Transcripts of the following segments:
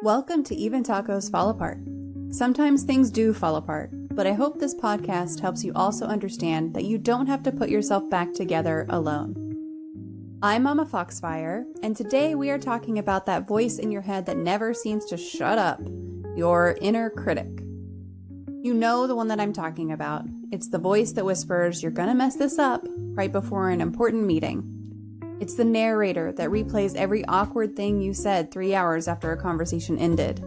Welcome to Even Tacos Fall Apart. Sometimes things do fall apart, but I hope this podcast helps you also understand that you don't have to put yourself back together alone. I'm MommaFoxFire, and today we are talking about that voice in your head that never seems to shut up, your inner critic. You know the one that I'm talking about. It's the voice that whispers, "You're gonna mess this up," right before an important meeting. It's the narrator that replays every awkward thing you said 3 hours after a conversation ended.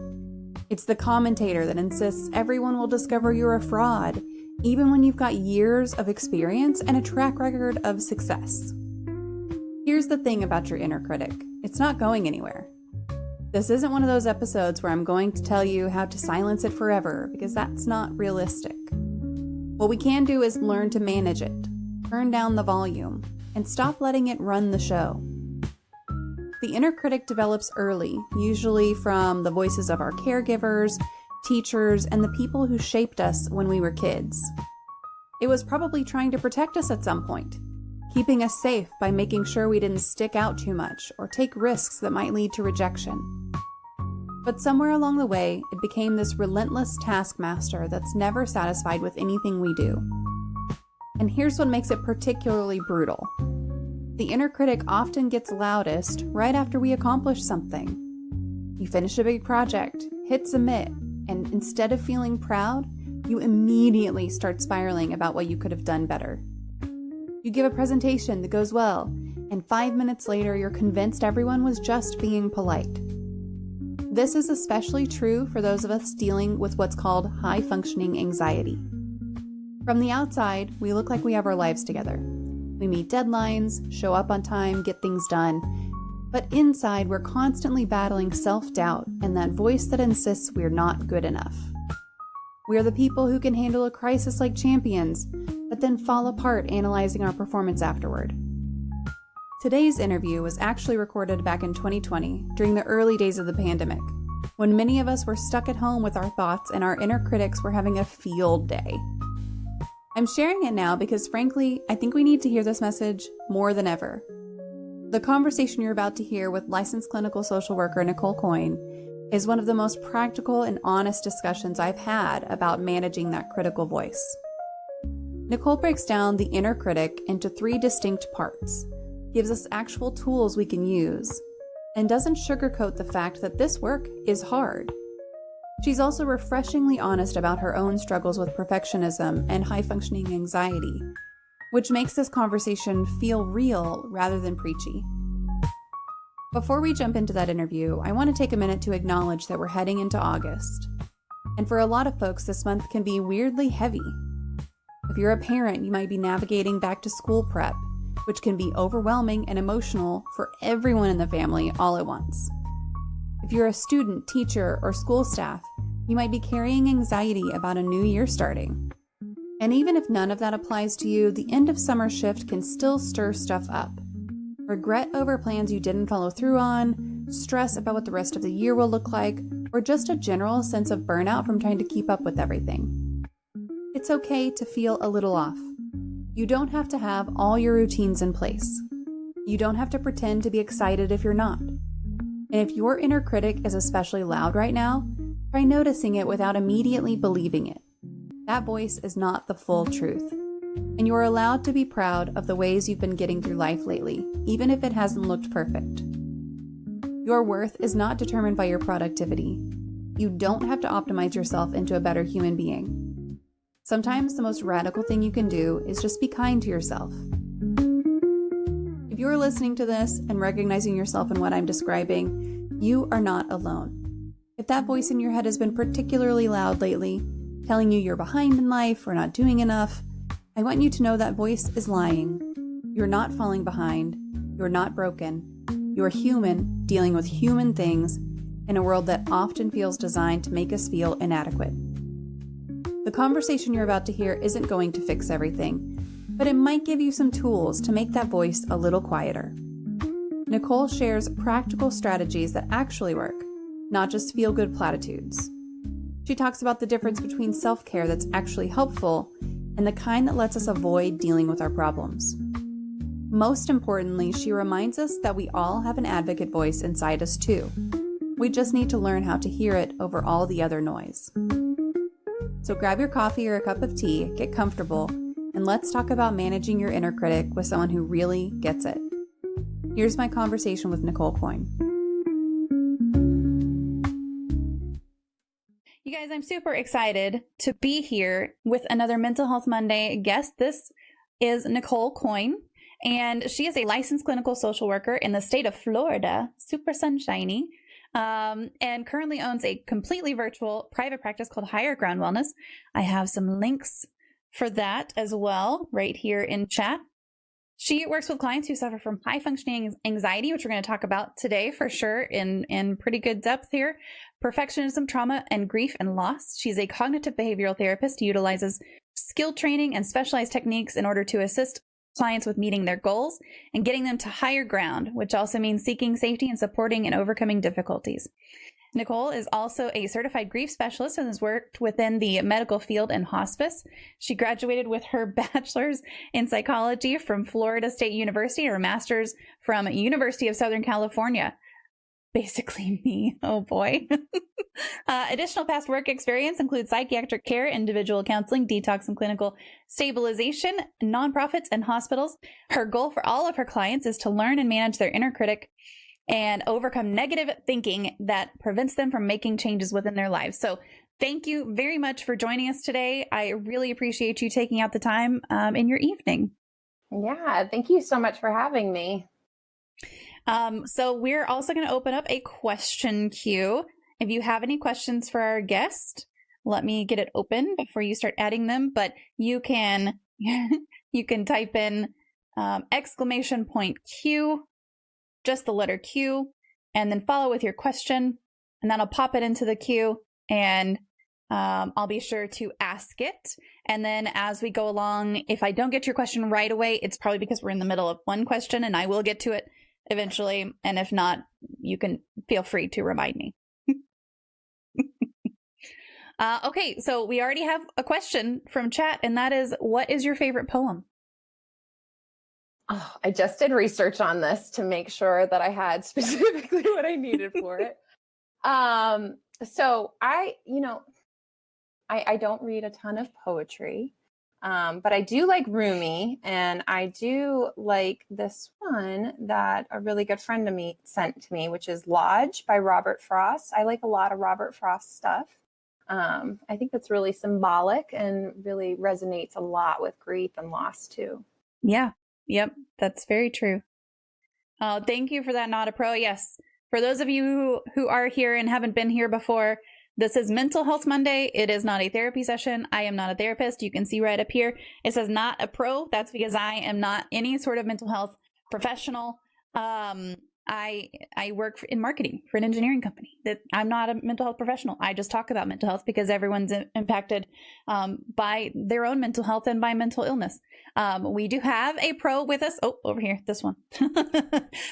It's the commentator that insists everyone will discover you're a fraud, even when you've got years of experience and a track record of success. Here's the thing about your inner critic. It's not going anywhere. This isn't one of those episodes where I'm going to tell you how to silence it forever, because that's not realistic. What we can do is learn to manage it, turn down the volume, and stop letting it run the show. The inner critic develops early, usually from the voices of our caregivers, teachers, and the people who shaped us when we were kids. It was probably trying to protect us at some point, keeping us safe by making sure we didn't stick out too much or take risks that might lead to rejection. But somewhere along the way, it became this relentless taskmaster that's never satisfied with anything we do. And here's what makes it particularly brutal. The inner critic often gets loudest right after we accomplish something. You finish a big project, hit submit, and instead of feeling proud, you immediately start spiraling about what you could have done better. You give a presentation that goes well, and 5 minutes later you're convinced everyone was just being polite. This is especially true for those of us dealing with what's called high-functioning anxiety. From the outside, we look like we have our lives together. We meet deadlines, show up on time, get things done. But inside, we're constantly battling self-doubt and that voice that insists we're not good enough. We're the people who can handle a crisis like champions, but then fall apart analyzing our performance afterward. Today's interview was actually recorded back in 2020, during the early days of the pandemic, when many of us were stuck at home with our thoughts and our inner critics were having a field day. I'm sharing it now because, frankly, I think we need to hear this message more than ever. The conversation you're about to hear with licensed clinical social worker Nichole Coyne is one of the most practical and honest discussions I've had about managing that critical voice. Nichole breaks down the inner critic into 3 distinct parts, gives us actual tools we can use, and doesn't sugarcoat the fact that this work is hard. She's also refreshingly honest about her own struggles with perfectionism and high-functioning anxiety, which makes this conversation feel real rather than preachy. Before we jump into that interview, I want to take a minute to acknowledge that we're heading into August. And for a lot of folks, this month can be weirdly heavy. If you're a parent, you might be navigating back-to-school prep, which can be overwhelming and emotional for everyone in the family all at once. If you're a student, teacher, or school staff, you might be carrying anxiety about a new year starting. And even if none of that applies to you, the end of summer shift can still stir stuff up. Regret over plans you didn't follow through on, stress about what the rest of the year will look like, or just a general sense of burnout from trying to keep up with everything. It's okay to feel a little off. You don't have to have all your routines in place. You don't have to pretend to be excited if you're not. And if your inner critic is especially loud right now, try noticing it without immediately believing it. That voice is not the full truth. And you are allowed to be proud of the ways you've been getting through life lately, even if it hasn't looked perfect. Your worth is not determined by your productivity. You don't have to optimize yourself into a better human being. Sometimes the most radical thing you can do is just be kind to yourself. If you're listening to this and recognizing yourself in what I'm describing, you are not alone. If that voice in your head has been particularly loud lately, telling you you're behind in life or not doing enough, I want you to know that voice is lying. You're not falling behind. You're not broken. You're human, dealing with human things in a world that often feels designed to make us feel inadequate. The conversation you're about to hear isn't going to fix everything, but it might give you some tools to make that voice a little quieter. Nichole shares practical strategies that actually work, not just feel-good platitudes. She talks about the difference between self-care that's actually helpful and the kind that lets us avoid dealing with our problems. Most importantly, she reminds us that we all have an advocate voice inside us too, We just need to learn how to hear it over all the other noise. So grab your coffee or a cup of tea, get comfortable, and let's talk about managing your inner critic with someone who really gets it. Here's my conversation with Nichole Coyne. You guys, I'm super excited to be here with another Mental Health Monday guest. This is Nichole Coyne, and she is a licensed clinical social worker in the state of Florida, super sunshiny, and currently owns a completely virtual private practice called Higher Ground Wellness. I have some links for that as well right here in chat. She works with clients who suffer from high functioning anxiety, which we're going to talk about today for sure in pretty good depth here. Perfectionism, trauma, and grief and loss. She's a cognitive behavioral therapist who utilizes skill training and specialized techniques in order to assist clients with meeting their goals and getting them to higher ground, which also means seeking safety and supporting and overcoming difficulties. Nichole is also a certified grief specialist and has worked within the medical field and hospice. She graduated with her bachelor's in psychology from Florida State University and her master's from University of Southern California. Basically me. Oh boy. Additional past work experience includes psychiatric care, individual counseling, detox and clinical stabilization, nonprofits, and hospitals. Her goal for all of her clients is to learn and manage their inner critic and overcome negative thinking that prevents them from making changes within their lives. So thank you very much for joining us today. I really appreciate you taking out the time in your evening. Yeah, thank you so much for having me. So we're also going to open up a question queue. If you have any questions for our guest, let me get it open before you start adding them. But you can you can type in !Q, just the letter Q, and then follow with your question, and then I'll pop it into the queue, and I'll be sure to ask it. And then as we go along, if I don't get your question right away, it's probably because we're in the middle of one question, and I will get to it eventually. And if not, you can feel free to remind me. Okay, so we already have a question from chat, and that is, what is your favorite poem? Oh, I just did research on this to make sure that I had specifically what I needed for it. So I don't read a ton of poetry, but I do like Rumi, and I do like this one that a really good friend of me sent to me, which is Lodge by Robert Frost. I like a lot of Robert Frost stuff. I think that's really symbolic and really resonates a lot with grief and loss too. Yeah. Yep, that's very true. Thank you for that, Not a Pro. Yes, for those of you who are here and haven't been here before, this is Mental Health Monday. It is not a therapy session. I am not a therapist. You can see right up here, it says Not a Pro. That's because I am not any sort of mental health professional. I work in marketing for an engineering company. That I'm not a mental health professional. I just talk about mental health because everyone's impacted by their own mental health and by mental illness. We do have a pro with us. Oh, over here, this one.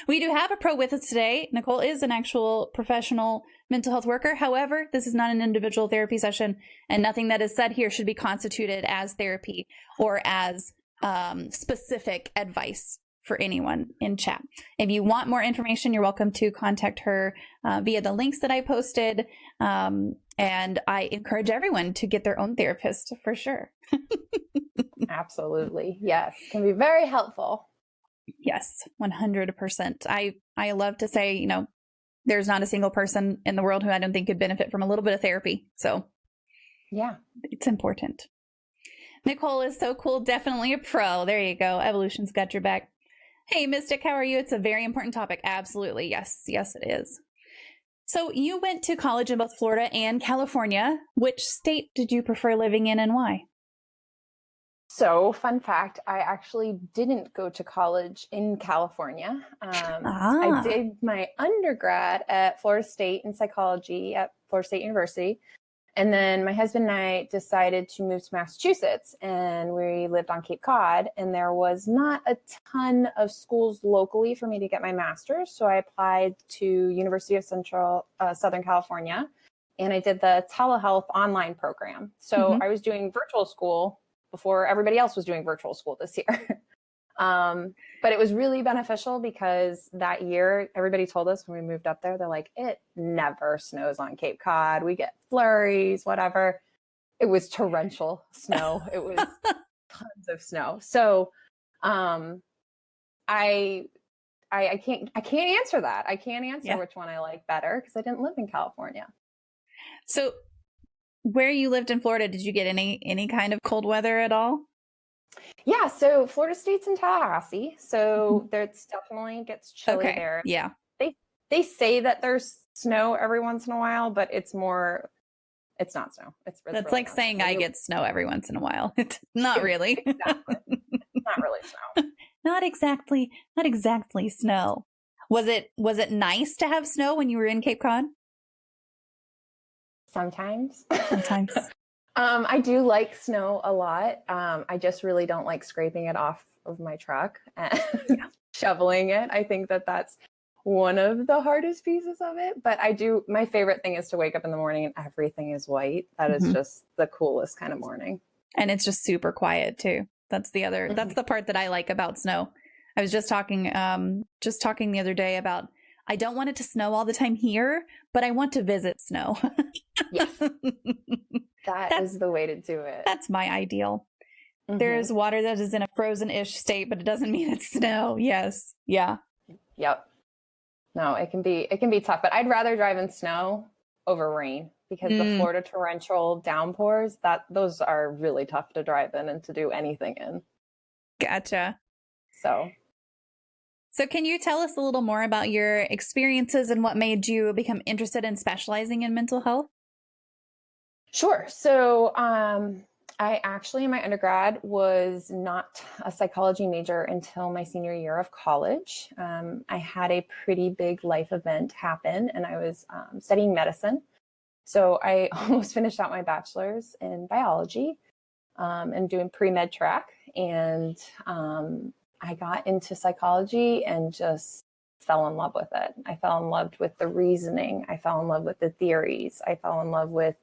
We do have a pro with us today. Nichole is an actual professional mental health worker. However, this is not an individual therapy session, and nothing that is said here should be constituted as therapy or as specific advice for anyone in chat. If you want more information, you're welcome to contact her via the links that I posted. And I encourage everyone to get their own therapist for sure. Absolutely. Yes. Can be very helpful. Yes, 100%. I love to say, there's not a single person in the world who I don't think could benefit from a little bit of therapy. So yeah, it's important. Nichole is so cool. Definitely a pro. There you go. Evolution's got your back. Hey, Mystic, how are you? It's a very important topic. Absolutely. Yes. Yes, it is. So you went to college in both Florida and California. Which state did you prefer living in and why? So, fun fact, I actually didn't go to college in California. I did my undergrad at Florida State in psychology at Florida State University. And then my husband and I decided to move to Massachusetts, and we lived on Cape Cod, and there was not a ton of schools locally for me to get my master's. So I applied to University of Southern California, and I did the telehealth online program. So I was doing virtual school before everybody else was doing virtual school this year. But it was really beneficial because that year, everybody told us when we moved up there, they're like, it never snows on Cape Cod. We get flurries, whatever. It was torrential snow. It was tons of snow. So I can't answer that. I can't answer which one I like better because I didn't live in California. So where you lived in Florida, did you get any kind of cold weather at all? Yeah, so Florida State's in Tallahassee, so there's definitely gets chilly there. Yeah. They say that there's snow every once in a while, but it's not snow. It's That's really like saying I get snow every once in a while. It's not really. Exactly. It's not really snow. Not exactly snow. Was it nice to have snow when you were in Cape Cod? Sometimes. I do like snow a lot. I just really don't like scraping it off of my truck and shoveling it. I think that's one of the hardest pieces of it. But my favorite thing is to wake up in the morning and everything is white. That is just the coolest kind of morning. And it's just super quiet too. That's the part that I like about snow. I was just talking the other day about, I don't want it to snow all the time here, but I want to visit snow. Yes. That's the way to do it. That's my ideal. There's water that is in a frozen-ish state, but it doesn't mean it's snow. Yes. Yeah. Yep. No, it can be tough, but I'd rather drive in snow over rain because the Florida torrential downpours, those are really tough to drive in and to do anything in. Gotcha. So can you tell us a little more about your experiences and what made you become interested in specializing in mental health? Sure. So I actually, in my undergrad, was not a psychology major until my senior year of college. I had a pretty big life event happen, and I was studying medicine. So I almost finished out my bachelor's in biology and doing pre-med track. And I got into psychology and just fell in love with it. I fell in love with the reasoning. I fell in love with the theories. I fell in love with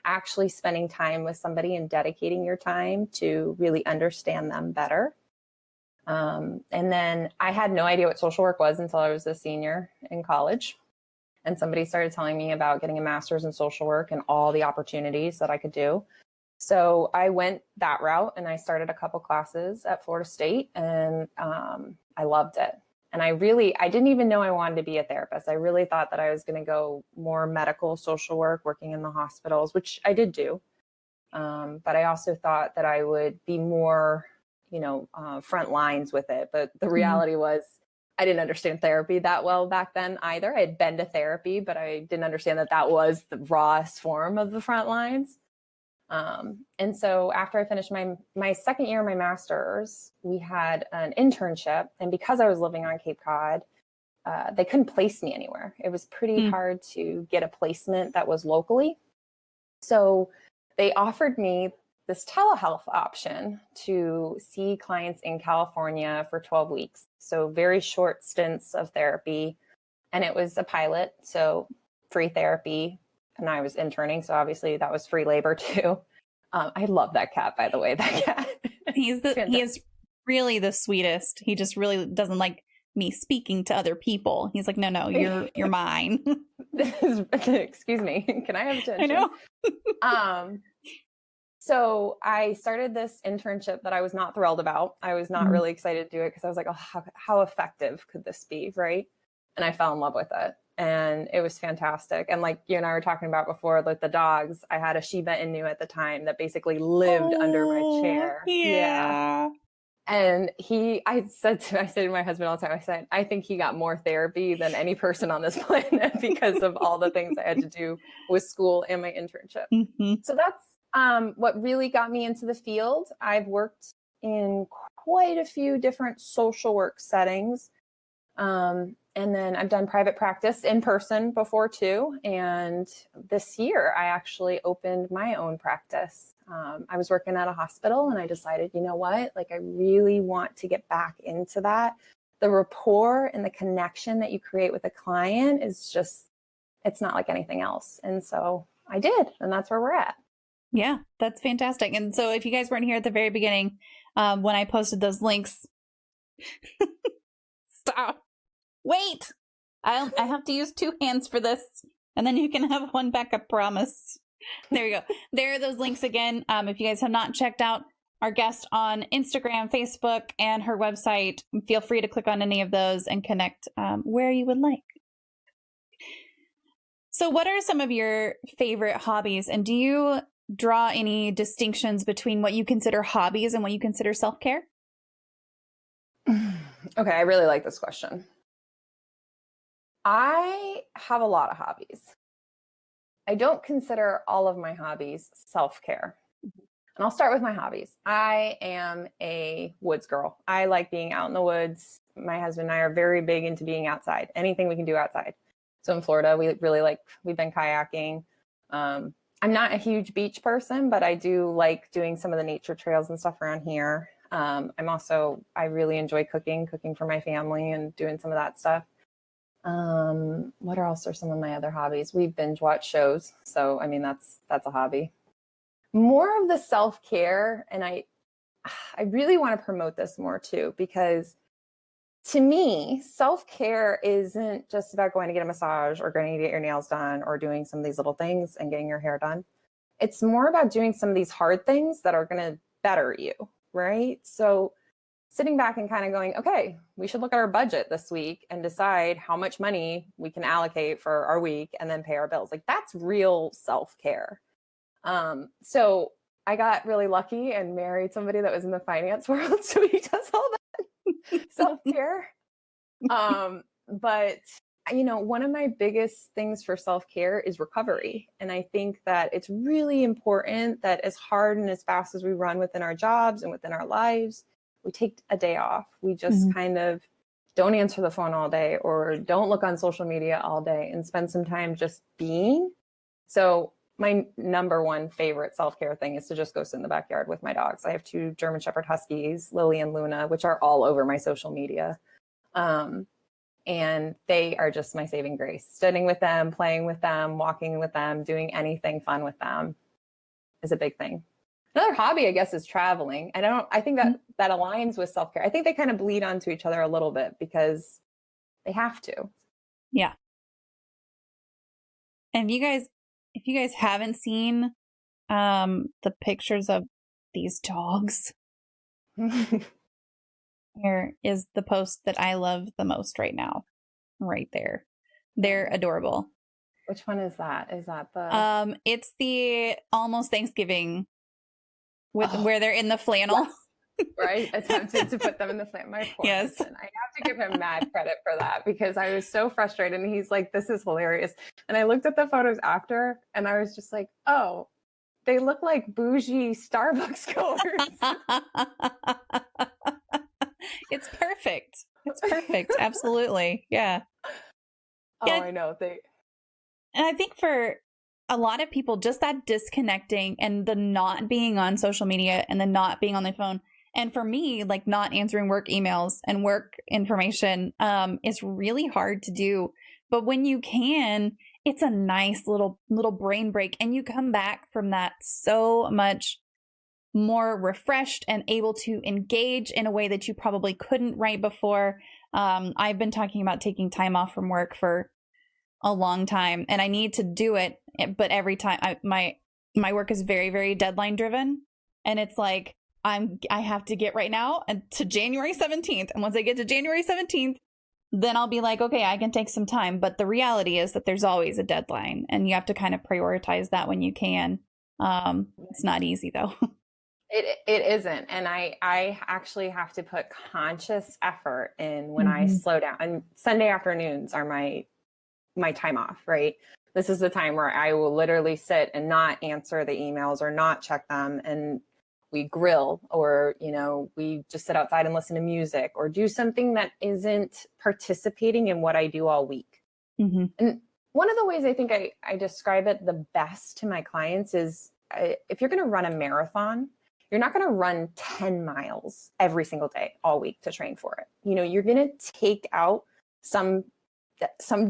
actually spending time with somebody and dedicating your time to really understand them better. And then I had no idea what social work was until I was a senior in college. And somebody started telling me about getting a master's in social work and all the opportunities that I could do. So I went that route and I started a couple classes at Florida State, and I loved it. And I didn't even know I wanted to be a therapist. I really thought that I was going to go more medical social work, working in the hospitals, which I did do. But I also thought that I would be more, front lines with it. But the reality was I didn't understand therapy that well back then either. I had been to therapy, but I didn't understand that was the rawest form of the front lines. And so after I finished my second year of my master's, we had an internship. And because I was living on Cape Cod, they couldn't place me anywhere. It was pretty hard to get a placement that was locally. So they offered me this telehealth option to see clients in California for 12 weeks. So very short stints of therapy. And it was a pilot, so free therapy. And I was interning, so obviously that was free labor too. I love that cat, by the way. That cat. He is really the sweetest. He just really doesn't like me speaking to other people. He's like, no, you're mine. Excuse me. Can I have attention? I know. So I started this internship that I was not thrilled about. I was not really excited to do it because I was like, oh, how effective could this be, right? And I fell in love with it. And it was fantastic. And like you and I were talking about before, like the dogs, I had a Shiba Inu at the time that basically lived under my chair. Yeah. And I said to my husband all the time, I think he got more therapy than any person on this planet because of all the things I had to do with school and my internship. So that's what really got me into the field. I've worked in quite a few different social work settings. And then I've done private practice in person before too. And this year I actually opened my own practice. I was working at a hospital and I decided, you know what, like I really want to get back into that. The rapport and the connection that you create with a client is it's not like anything else. And so I did, and that's where we're at. Yeah, that's fantastic. And so if you guys weren't here at the very beginning, when I posted those links, Stop. Wait. I have to use 2 hands for this, and then you can have one backup, promise. There we go. There are those links again. If you guys have not checked out our guest on Instagram, Facebook, and her website, feel free to click on any of those and connect where you would like. So what are some of your favorite hobbies? And do you draw any distinctions between what you consider hobbies and what you consider self-care? Okay, I really like this question. I have a lot of hobbies. I don't consider all of my hobbies self-care. And I'll start with my hobbies. I am a woods girl. I like being out in the woods. My husband and I are very big into being outside, anything we can do outside. So in Florida, we've been kayaking. I'm not a huge beach person, but I do like doing some of the nature trails and stuff around here. I really enjoy cooking for my family and doing some of that stuff. What else are some of my other hobbies? We binge watch shows. So, I mean, that's a hobby. More of the self-care. And I really want to promote this more too, because to me, self-care isn't just about going to get a massage or going to get your nails done or doing some of these little things and getting your hair done. It's more about doing some of these hard things that are going to better you, right? So sitting back and kind of going, okay, we should look at our budget this week and decide how much money we can allocate for our week and then pay our bills. Like, that's real self-care. So I got really lucky and married somebody that was in the finance world. So he does all that self-care. But one of my biggest things for self-care is recovery. And I think that it's really important that as hard and as fast as we run within our jobs and within our lives, we take a day off. We just kind of don't answer the phone all day or don't look on social media all day and spend some time just being. So my number one favorite self-care thing is to just go sit in the backyard with my dogs. I have 2 German Shepherd Huskies, Lily and Luna, which are all over my social media. And they are just my saving grace. Sitting with them, playing with them, walking with them, doing anything fun with them is a big thing. Another hobby, I guess, is traveling. I think that aligns with self-care. I think they kind of bleed onto each other a little bit because they have to. Yeah. And if you guys haven't seen the pictures of these dogs, here is the post that I love the most right now. Right there. They're adorable. Which one is that? Is that the it's the Almost Thanksgiving where they're in the flannel. Yes. Right? Attempted to put them in the flannel. My poor husband. I have to give him mad credit for that because I was so frustrated and he's like, this is hilarious. And I looked at the photos after and I was just like, oh, they look like bougie Starbucks goers. It's perfect. It's perfect. Absolutely. Yeah. Oh, yeah. I know. And I think for a lot of people, just that disconnecting and the not being on social media and the not being on the phone. And for me, like not answering work emails and work information is really hard to do. But when you can, it's a nice little brain break. And you come back from that so much more refreshed and able to engage in a way that you probably couldn't right before. I've been talking about taking time off from work for a long time and I need to do it. But every time my work is very, very deadline driven. And it's like, I have to get right now and to January 17th. And once I get to January 17th, then I'll be like, okay, I can take some time. But the reality is that there's always a deadline and you have to kind of prioritize that when you can. It's not easy though. It isn't. And I actually have to put conscious effort in when I slow down. And Sunday afternoons are my time off, right? This is the time where I will literally sit and not answer the emails or not check them. And we grill or, we just sit outside and listen to music or do something that isn't participating in what I do all week. Mm-hmm. And one of the ways I think I describe it the best to my clients is if you're going to run a marathon, you're not going to run 10 miles every single day all week to train for it. You're going to take out some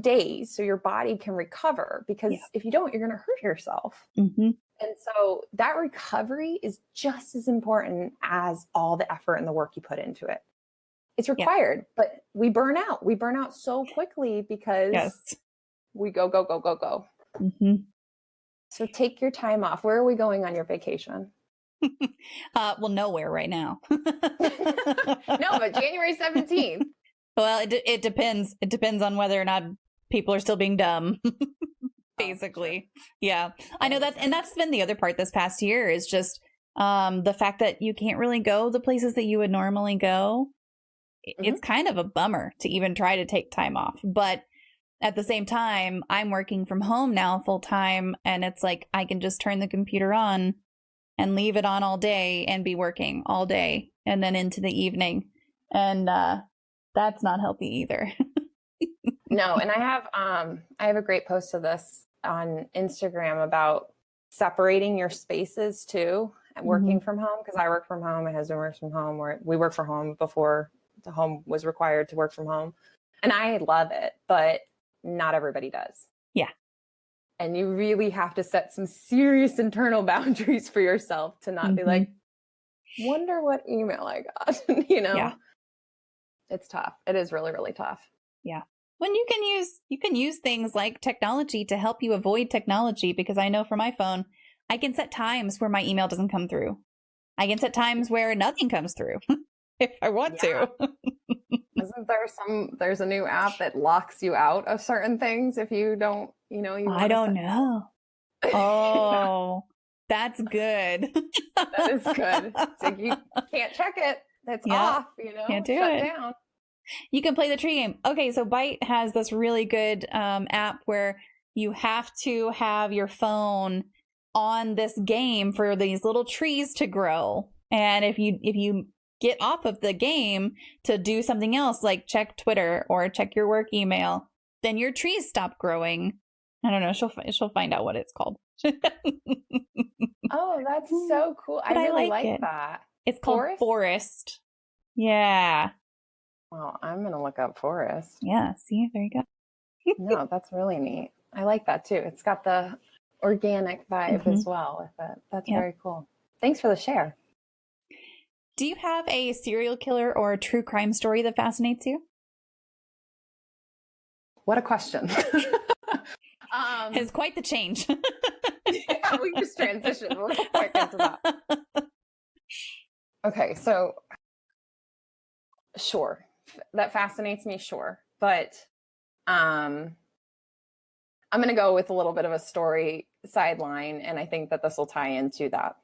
days so your body can recover because if you don't, you're going to hurt yourself. Mm-hmm. And so that recovery is just as important as all the effort and the work you put into it. It's required, but we burn out. We burn out so quickly because we go, go, go, go, go. Mm-hmm. So take your time off. Where are we going on your vacation? Well, nowhere right now. No, but January 17th. Well, it depends. It depends on whether or not people are still being dumb. Basically. Oh, sure. Yeah. I know that's been the other part this past year is just the fact that you can't really go the places that you would normally go. It's kind of a bummer to even try to take time off. But at the same time, I'm working from home now full time. And it's like I can just turn the computer on and leave it on all day and be working all day and then into the evening. And that's not healthy either. No. And I have a great post of this on Instagram about separating your spaces too, and working from home. Because I work from home. My husband works from home. We work from home before the home was required to work from home. And I love it, but not everybody does. Yeah. And you really have to set some serious internal boundaries for yourself to not be like, wonder what email I got, Yeah. It's tough. It is really, really tough. Yeah. When you can use things like technology to help you avoid technology, because I know for my phone, I can set times where my email doesn't come through. I can set times where nothing comes through if I want to. Isn't there's a new app that locks you out of certain things if you don't, I don't know. Oh, that's good. That is good. It's like you can't check it. That's off, Can't do Shut it. down. You can play the tree game. Okay, so Byte has this really good app where you have to have your phone on this game for these little trees to grow. And if you get off of the game to do something else, like check Twitter or check your work email, then your trees stop growing. I don't know. She'll find out what it's called. Oh, that's so cool. I really like that. It's called Forest. Yeah. Well, I'm going to look up Forest. Yeah. See, there you go. No, that's really neat. I like that too. It's got the organic vibe as well with it. That's very cool. Thanks for the share. Do you have a serial killer or a true crime story that fascinates you? What a question. It's quite the change. Yeah, we just transitioned real quick into that. Okay, so sure. That fascinates me, sure. But I'm going to go with a little bit of a story sideline, and I think that this will tie into that.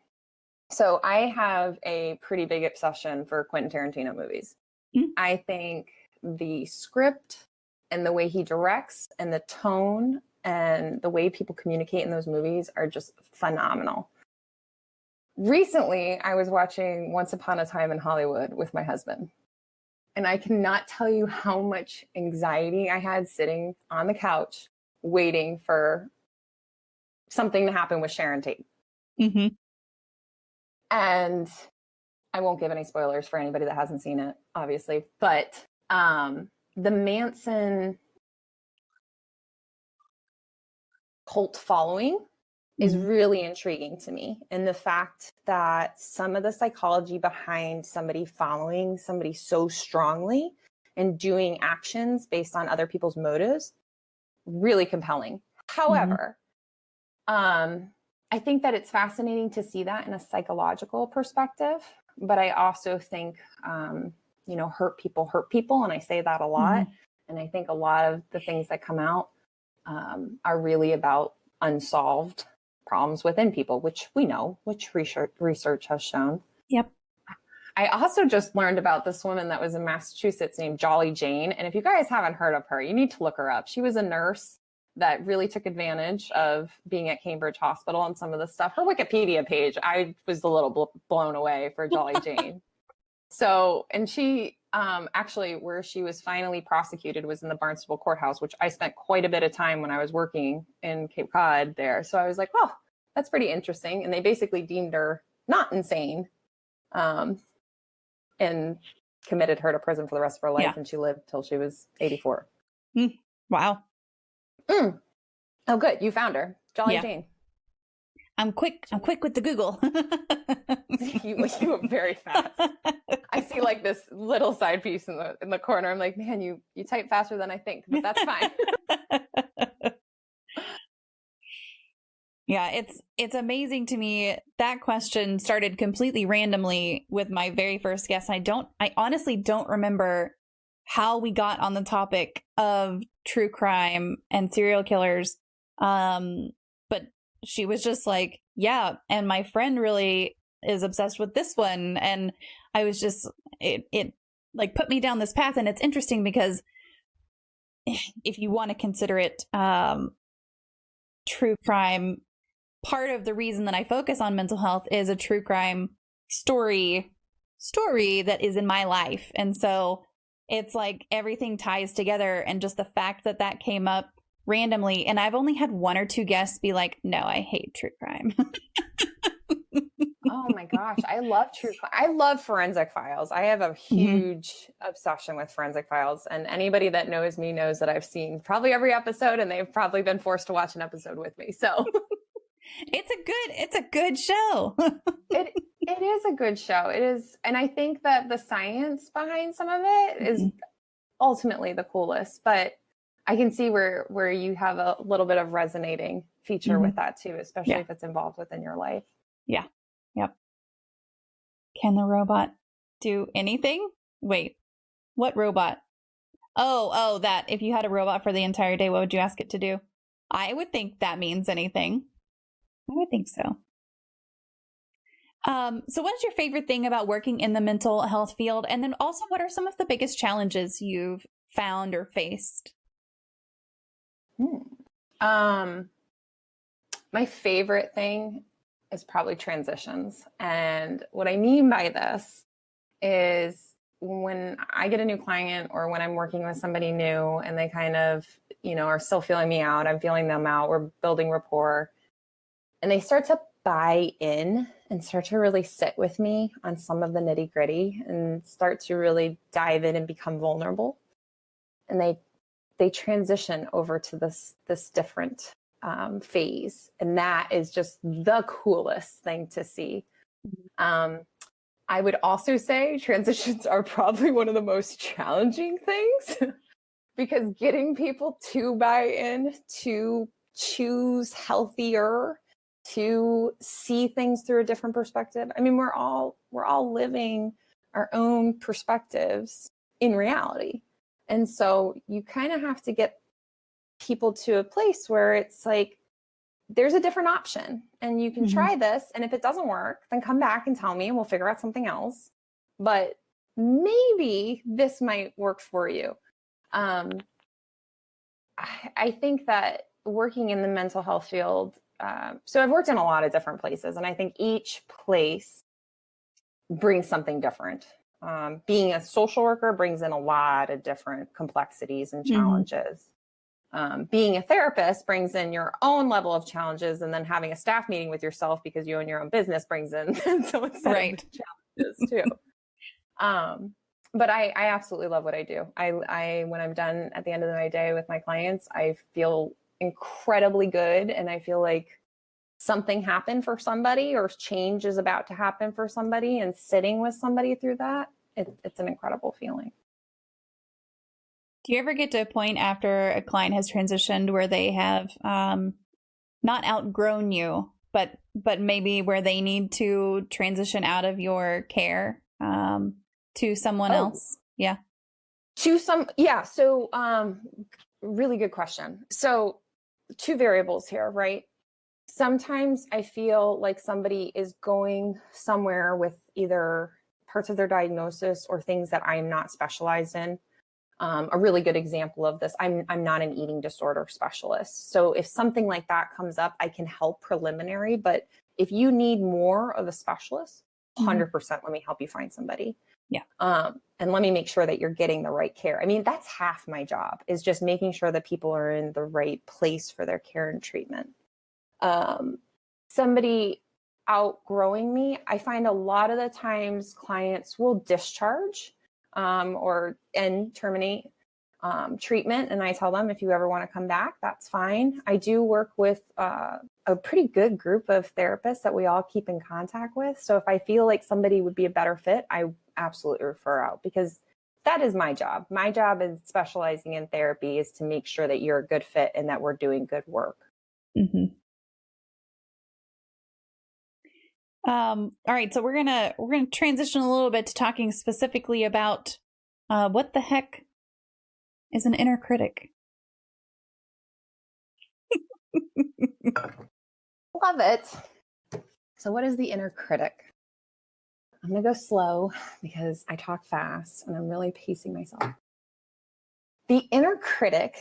So I have a pretty big obsession for Quentin Tarantino movies. Mm-hmm. I think the script and the way he directs and the tone and the way people communicate in those movies are just phenomenal. Recently, I was watching Once Upon a Time in Hollywood with my husband. And I cannot tell you how much anxiety I had sitting on the couch waiting for something to happen with Sharon Tate. Mm-hmm. And I won't give any spoilers for anybody that hasn't seen it, obviously. But the Manson cult following is really intriguing to me. And the fact that some of the psychology behind somebody following somebody so strongly and doing actions based on other people's motives, really compelling. However, I think that it's fascinating to see that in a psychological perspective. But I also think, hurt people. And I say that a lot. And I think a lot of the things that come out are really about unsolved problems within people, which we know, which research has shown. Yep. I also just learned about this woman that was in Massachusetts named Jolly Jane. And if you guys haven't heard of her, you need to look her up. She was a nurse that really took advantage of being at Cambridge Hospital and some of the stuff. Her Wikipedia page, I was a little blown away for Jolly Jane. So, and she actually, where she was finally prosecuted was in the Barnstable Courthouse, which I spent quite a bit of time when I was working in Cape Cod there. So I was like, oh, that's pretty interesting. And they basically deemed her not insane and committed her to prison for the rest of her life. Yeah. And she lived till she was 84. Wow. Oh, good. You found her. Jolly Jane. I'm quick with the Google. You were very fast. I see like this little side piece in the corner. I'm like, man, you type faster than I think, but that's fine. Yeah, it's amazing to me. That question started completely randomly with my very first guest. I honestly don't remember how we got on the topic of true crime and serial killers. But she was just like, yeah, and my friend really is obsessed with this one. And I was just, it like put me down this path. And it's interesting because if you want to consider it true crime, part of the reason that I focus on mental health is a true crime story that is in my life. And so it's like everything ties together, and just the fact that came up randomly. And I've only had one or two guests be like, no, I hate true crime. Oh my gosh. I love true crime. I love forensic files. I have a huge obsession with forensic files. And anybody that knows me knows that I've seen probably every episode, and they've probably been forced to watch an episode with me. So it's a good show. It is a good show. It is. And I think that the science behind some of it is ultimately the coolest, but I can see where you have a little bit of resonating feature with that too, especially if it's involved within your life. Yeah. Yep. Can the robot do anything? Wait, what robot? Oh, that if you had a robot for the entire day, what would you ask it to do? I would think that means anything. I would think so. So what is your favorite thing about working in the mental health field? And then also, what are some of the biggest challenges you've found or faced? My favorite thing is probably transitions. And what I mean by this is when I get a new client or when I'm working with somebody new and they kind of, are still feeling me out, I'm feeling them out, we're building rapport, and they start to buy in and start to really sit with me on some of the nitty gritty and start to really dive in and become vulnerable. And they transition over to this different phase. And that is just the coolest thing to see. I would also say transitions are probably one of the most challenging things because getting people to buy in, to choose healthier, to see things through a different perspective. I mean, we're all living our own perspectives in reality. And so you kind of have to get people to a place where it's like, there's a different option and you can try this. And if it doesn't work, then come back and tell me and we'll figure out something else. But maybe this might work for you. I think that working in the mental health field, so I've worked in a lot of different places, and I think each place brings something different. Being a social worker brings in a lot of different complexities and challenges. Being a therapist brings in your own level of challenges, and then having a staff meeting with yourself because you own your own business brings in so much challenges too. But I absolutely love what I do. I when I'm done at the end of my day with my clients, I feel incredibly good, and I feel like something happened for somebody or change is about to happen for somebody, and sitting with somebody through that, it's an incredible feeling. Do you ever get to a point after a client has transitioned where they have not outgrown you, but maybe where they need to transition out of your care to someone else? Yeah. So really good question. So 2 variables here, right? Sometimes I feel like somebody is going somewhere with either parts of their diagnosis or things that I'm not specialized in. A really good example of this, I'm not an eating disorder specialist. So if something like that comes up, I can help preliminary. But if you need more of a specialist, 100% let me help you find somebody. Yeah. And let me make sure that you're getting the right care. I mean, that's half my job, is just making sure that people are in the right place for their care and treatment. Somebody outgrowing me, I find a lot of the times clients will discharge or terminate treatment. And I tell them, if you ever want to come back, that's fine. I do work with a pretty good group of therapists that we all keep in contact with. So if I feel like somebody would be a better fit, I absolutely refer out, because that is my job. My job in specializing in therapy is to make sure that you're a good fit and that we're doing good work. Mm-hmm. All right, so we're gonna transition a little bit to talking specifically about what the heck is an inner critic. Love it. So what is the inner critic? I'm gonna go slow because I talk fast and I'm really pacing myself. The inner critic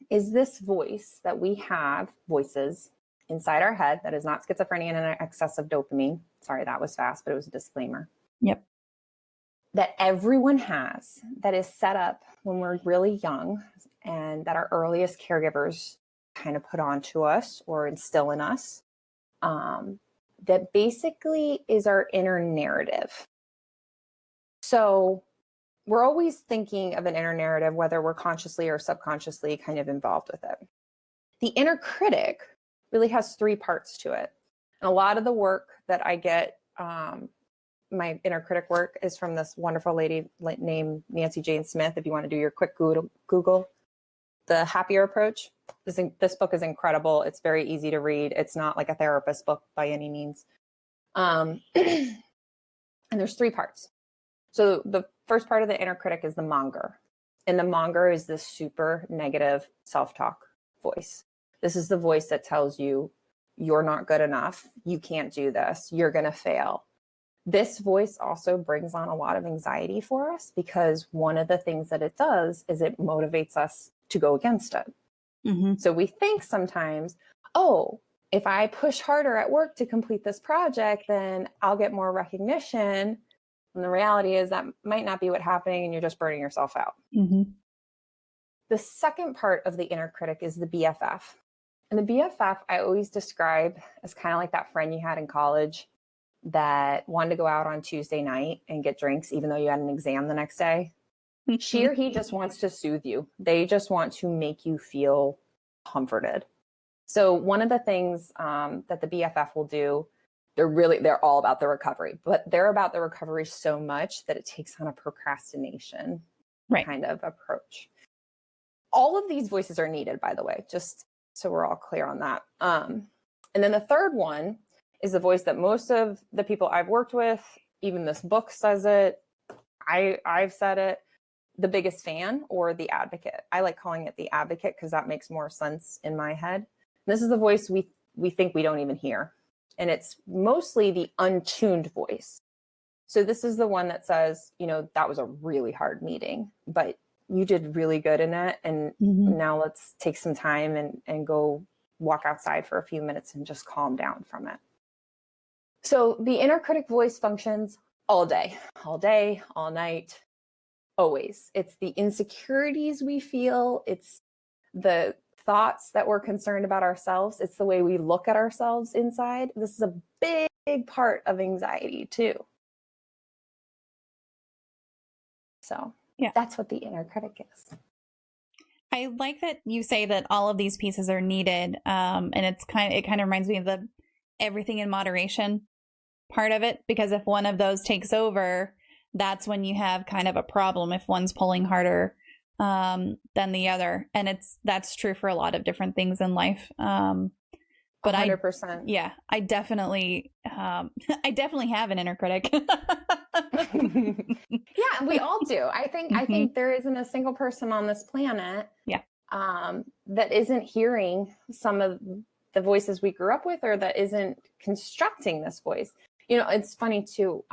is this voice that we have, voices inside our head, that is not schizophrenia and an excess of dopamine. Sorry, that was fast, but it was a disclaimer. Yep. That everyone has, that is set up when we're really young, and that our earliest caregivers kind of put onto us or instill in us. That basically is our inner narrative. So we're always thinking of an inner narrative, whether we're consciously or subconsciously kind of involved with it. The inner critic really has three parts to it. And a lot of the work that I get, my inner critic work, is from this wonderful lady named Nancy Jane Smith. If you want to do your quick Google, The Happier Approach. This book is incredible. It's very easy to read. It's not like a therapist book by any means. And there's three parts. So the first part of the inner critic is the Monger. And the Monger is this super negative self-talk voice. This is the voice that tells you you're not good enough, you can't do this, you're going to fail. This voice also brings on a lot of anxiety for us, because one of the things that it does is it motivates us to go against it. Mm-hmm. So we think sometimes, oh, if I push harder at work to complete this project, then I'll get more recognition. And the reality is that might not be what's happening, and you're just burning yourself out. Mm-hmm. The second part of the inner critic is the BFF. And the BFF I always describe as kind of like that friend you had in college that wanted to go out on Tuesday night and get drinks, even though you had an exam the next day. She or he just wants to soothe you. They just want to make you feel comforted. So one of the things that the BFF will do, they're all about the recovery, but they're about the recovery so much that it takes on a procrastination kind of approach. All of these voices are needed, by the way, just so we're all clear on that. And then the third one is the voice that most of the people I've worked with, even this book says it, I've said it, the biggest fan, or the advocate. I like calling it the advocate because that makes more sense in my head. And this is the voice we think we don't even hear. And it's mostly the untuned voice. So this is the one that says, that was a really hard meeting, but you did really good in it. And now let's take some time and go walk outside for a few minutes and just calm down from it. So the inner critic voice functions all day, all night, always. It's the insecurities we feel. It's the thoughts that we're concerned about ourselves. It's the way we look at ourselves inside. This is a big part of anxiety too. So that's what the inner critic is. I like that you say that all of these pieces are needed. And it kind of reminds me of the everything in moderation part of it, because if one of those takes over, that's when you have kind of a problem, if one's pulling harder than the other. And that's true for a lot of different things in life. But 100%. I definitely have an inner critic. Yeah, we all do. I think there isn't a single person on this planet that isn't hearing some of the voices we grew up with, or that isn't constructing this voice. It's funny too.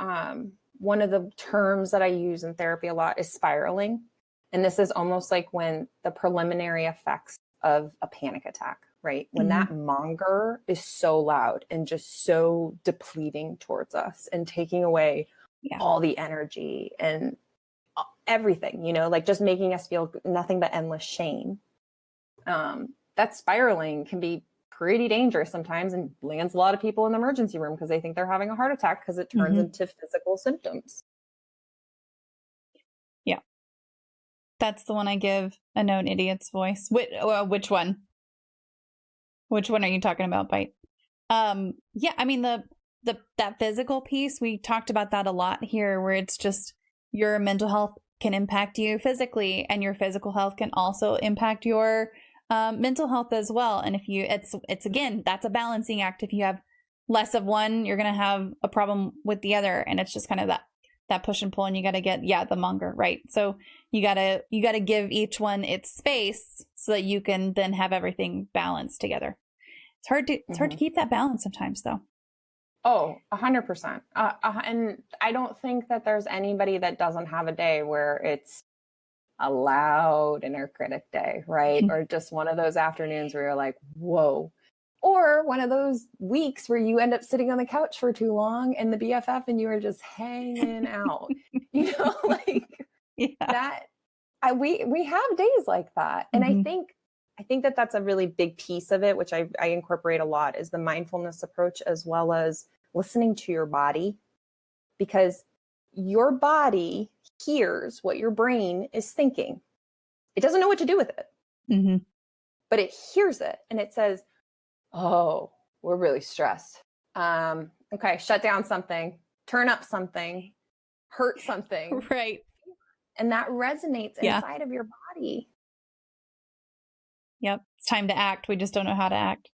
One of the terms that I use in therapy a lot is spiraling. And this is almost like when the preliminary effects of a panic attack, right? When that monger is so loud and just so depleting towards us and taking away all the energy and everything, like just making us feel nothing but endless shame. That spiraling can be pretty dangerous sometimes and lands a lot of people in the emergency room because they think they're having a heart attack because it turns into physical symptoms. Yeah. That's the one I give a known idiot's voice. Which one? Which one are you talking about, Bite? Yeah, I mean that physical piece, we talked about that a lot here, where it's just your mental health can impact you physically, and your physical health can also impact your mental health as well. And if you, it's again, that's a balancing act. If you have less of one, you're going to have a problem with the other. And it's just kind of that push and pull, and you got to get, the Monger, right? So you got to give each one its space so that you can then have everything balanced together. It's hard to keep that balance sometimes, though. Oh, 100%. And I don't think that there's anybody that doesn't have a day where it's a loud inner critic day, right? Or just one of those afternoons where you're like, whoa. Or one of those weeks where you end up sitting on the couch for too long and the BFF and you are just hanging out. You know, like that. We have days like that. And I think that that's a really big piece of it, which I incorporate a lot, is the mindfulness approach, as well as listening to your body, because your body hears what your brain is thinking. It doesn't know what to do with it, but it hears it and it says, oh, we're really stressed. Okay, shut down something, turn up something, hurt something. Right. And that resonates inside of your body. Yep. It's time to act. We just don't know how to act.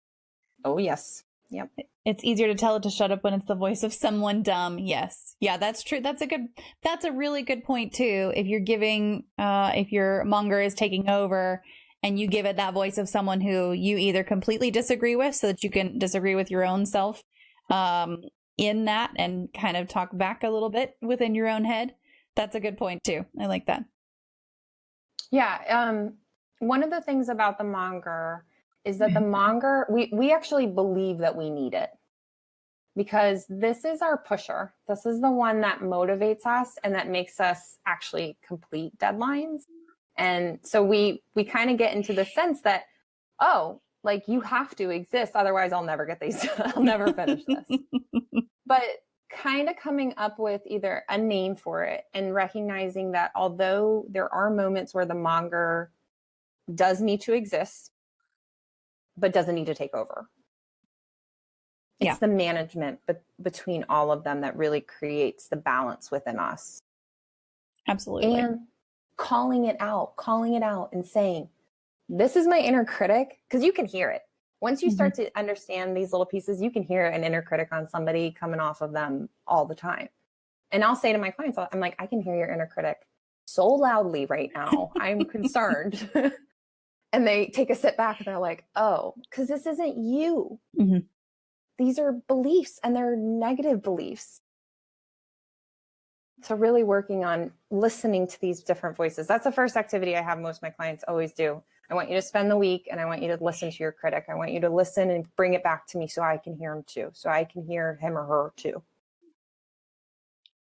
Oh, yes. Yep. It's easier to tell it to shut up when it's the voice of someone dumb. Yes. Yeah, that's true. That's a really good point too. If you're giving, if your Monger is taking over and you give it that voice of someone who you either completely disagree with, so that you can disagree with your own self in that and kind of talk back a little bit within your own head. That's a good point too. I like that. Yeah. One of the things about the Monger is that the Monger, we actually believe that we need it, because this is our pusher. This is the one that motivates us and that makes us actually complete deadlines. And so we kind of get into the sense that, oh, like, you have to exist, otherwise I'll never get these, I'll never finish this. But kind of coming up with either a name for it and recognizing that although there are moments where the Monger does need to exist, but doesn't need to take over. It's the management between all of them that really creates the balance within us. Absolutely. And calling it out and saying, this is my inner critic, because you can hear it. Once you start to understand these little pieces, you can hear an inner critic on somebody coming off of them all the time. And I'll say to my clients, I'm like, I can hear your inner critic so loudly right now. I'm concerned. And they take a step back and they're like, oh, because this isn't you. These are beliefs, and they're negative beliefs. So really working on listening to these different voices. That's the first activity I have most of my clients always do. I want you to spend the week and I want you to listen to your critic. I want you to listen and bring it back to me so I can hear him too. So I can hear him or her too.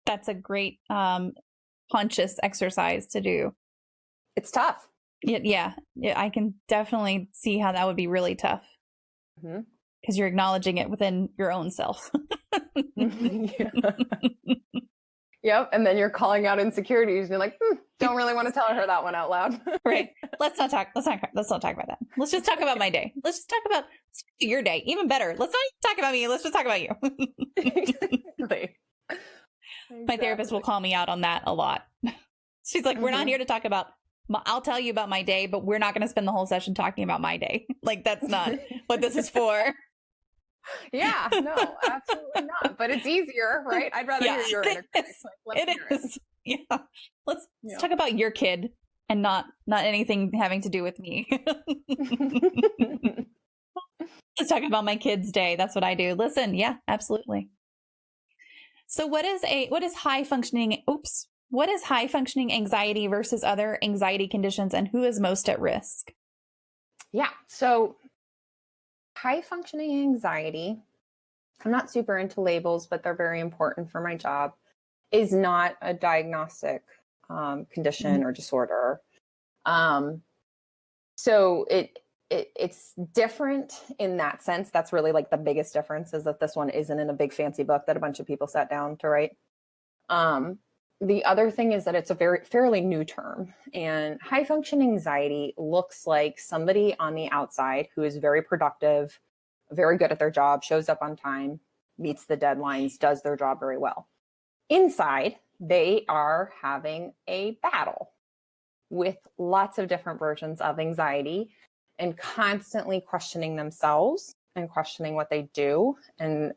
That's a great conscious exercise to do. It's tough. Yeah, I can definitely see how that would be really tough. Because you're acknowledging it within your own self. Yep. And then you're calling out insecurities. And you're like, don't really want to tell her that one out loud. Right. Let's not talk about that. Let's just talk about my day. Let's just talk about your day. Even better. Let's not talk about me. Let's just talk about you. Exactly. My therapist will call me out on that a lot. She's like, we're not here to talk about, I'll tell you about my day, but we're not going to spend the whole session talking about my day. Like, that's not what this is for. Yeah, no, absolutely not. But it's easier, right? I'd rather hear your inner critic. It is. Yeah. Let's talk about your kid and not anything having to do with me. Let's talk about my kid's day. That's what I do. Listen, yeah, absolutely. So what is high functioning anxiety versus other anxiety conditions, and who is most at risk? Yeah. So high functioning anxiety, I'm not super into labels, but they're very important for my job, is not a diagnostic condition or disorder. So it's different in that sense. That's really like the biggest difference, is that this one isn't in a big fancy book that a bunch of people sat down to write. the other thing is that it's a fairly new term, and high functioning anxiety looks like somebody on the outside who is very productive, very good at their job, shows up on time, meets the deadlines, does their job very well. Inside, they are having a battle with lots of different versions of anxiety and constantly questioning themselves and questioning what they do, and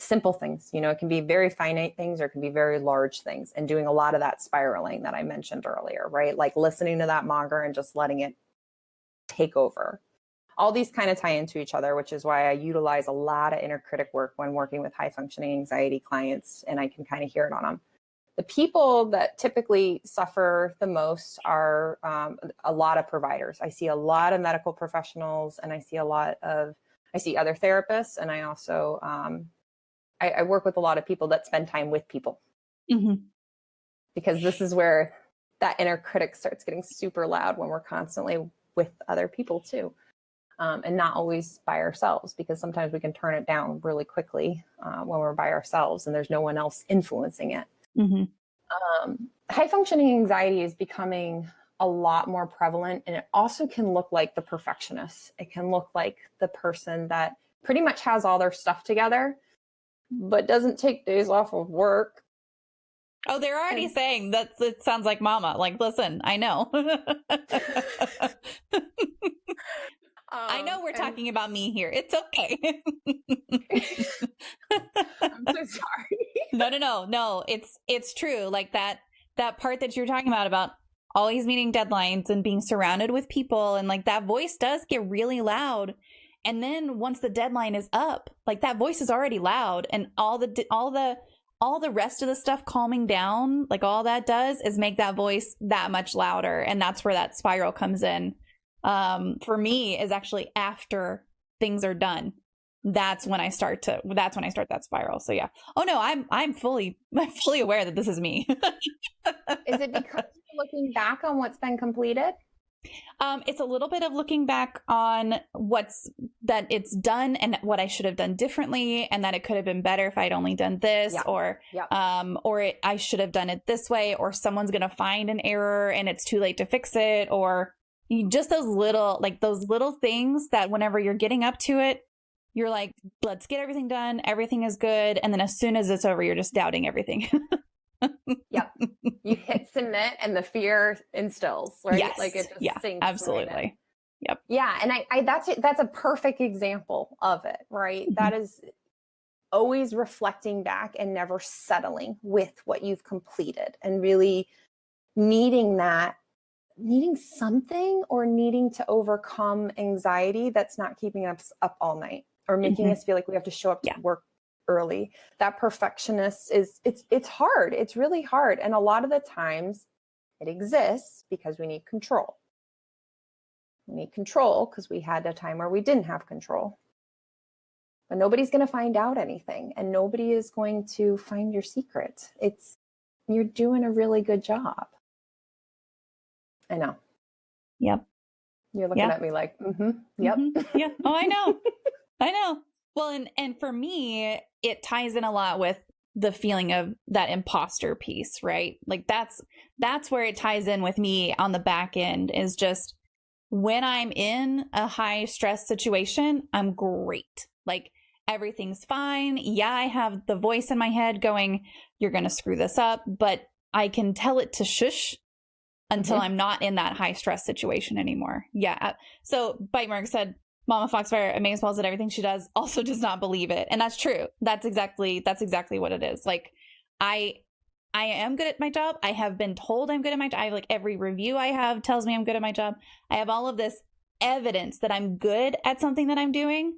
simple things. It can be very finite things or it can be very large things, and doing a lot of that spiraling that I mentioned earlier, right? Like listening to that Monger and just letting it take over. All these kind of tie into each other, which is why I utilize a lot of inner critic work when working with high functioning anxiety clients, and I can kind of hear it on them. The people that typically suffer the most are a lot of providers. I see a lot of medical professionals, and I see other therapists, and I also, I work with a lot of people that spend time with people, because this is where that inner critic starts getting super loud, when we're constantly with other people too. And not always by ourselves, because sometimes we can turn it down really quickly when we're by ourselves and there's no one else influencing it. High functioning anxiety is becoming a lot more prevalent, and it also can look like the perfectionist. It can look like the person that pretty much has all their stuff together, but doesn't take days off of work. Oh, they're already saying that it sounds like mama. Like, listen, I know. I know we're talking about me here. It's okay. I'm so sorry. No. It's true. Like that part that you're talking about always meeting deadlines and being surrounded with people, and like that voice does get really loud. And then once the deadline is up, like that voice is already loud, and all the rest of the stuff calming down, like all that does is make that voice that much louder. And that's where that spiral comes in. For me, is actually after things are done. That's when I start that spiral. So yeah. Oh no, I'm fully aware that this is me. Is it because you're looking back on what's been completed? It's a little bit of looking back on that it's done and what I should have done differently, and that it could have been better if I'd only done this, or I should have done it this way, or someone's going to find an error and it's too late to fix it, or just those little things that whenever you're getting up to it, you're like, let's get everything done. Everything is good. And then as soon as it's over, you're just doubting everything. Yep. You hit submit and the fear instills, right? Yes. Like it just sinks. Absolutely. Right in. Yep. Yeah. And I that's a perfect example of it, right? Mm-hmm. That is always reflecting back and never settling with what you've completed, and really needing something, or needing to overcome anxiety that's not keeping us up all night, or making us feel like we have to show up to work early. That perfectionist it's hard. It's really hard. And a lot of the times it exists because we need control. We need control because we had a time where we didn't have control. But nobody's going to find out anything, and nobody is going to find your secret. You're doing a really good job. I know. Yep. You're looking at me like, yep. Yeah. Oh, I know. Well, and for me, it ties in a lot with the feeling of that imposter piece, right? Like that's where it ties in with me on the back end, is just when I'm in a high stress situation, I'm great. Like everything's fine. Yeah, I have the voice in my head going, you're going to screw this up, but I can tell it to shush until I'm not in that high stress situation anymore. Yeah. So Bite Mark said, MommaFoxFire, amazing balls at everything she does, also does not believe it. And that's true. That's exactly what it is. Like I am good at my job. I have been told I'm good at my job. Like every review I have tells me I'm good at my job. I have all of this evidence that I'm good at something that I'm doing.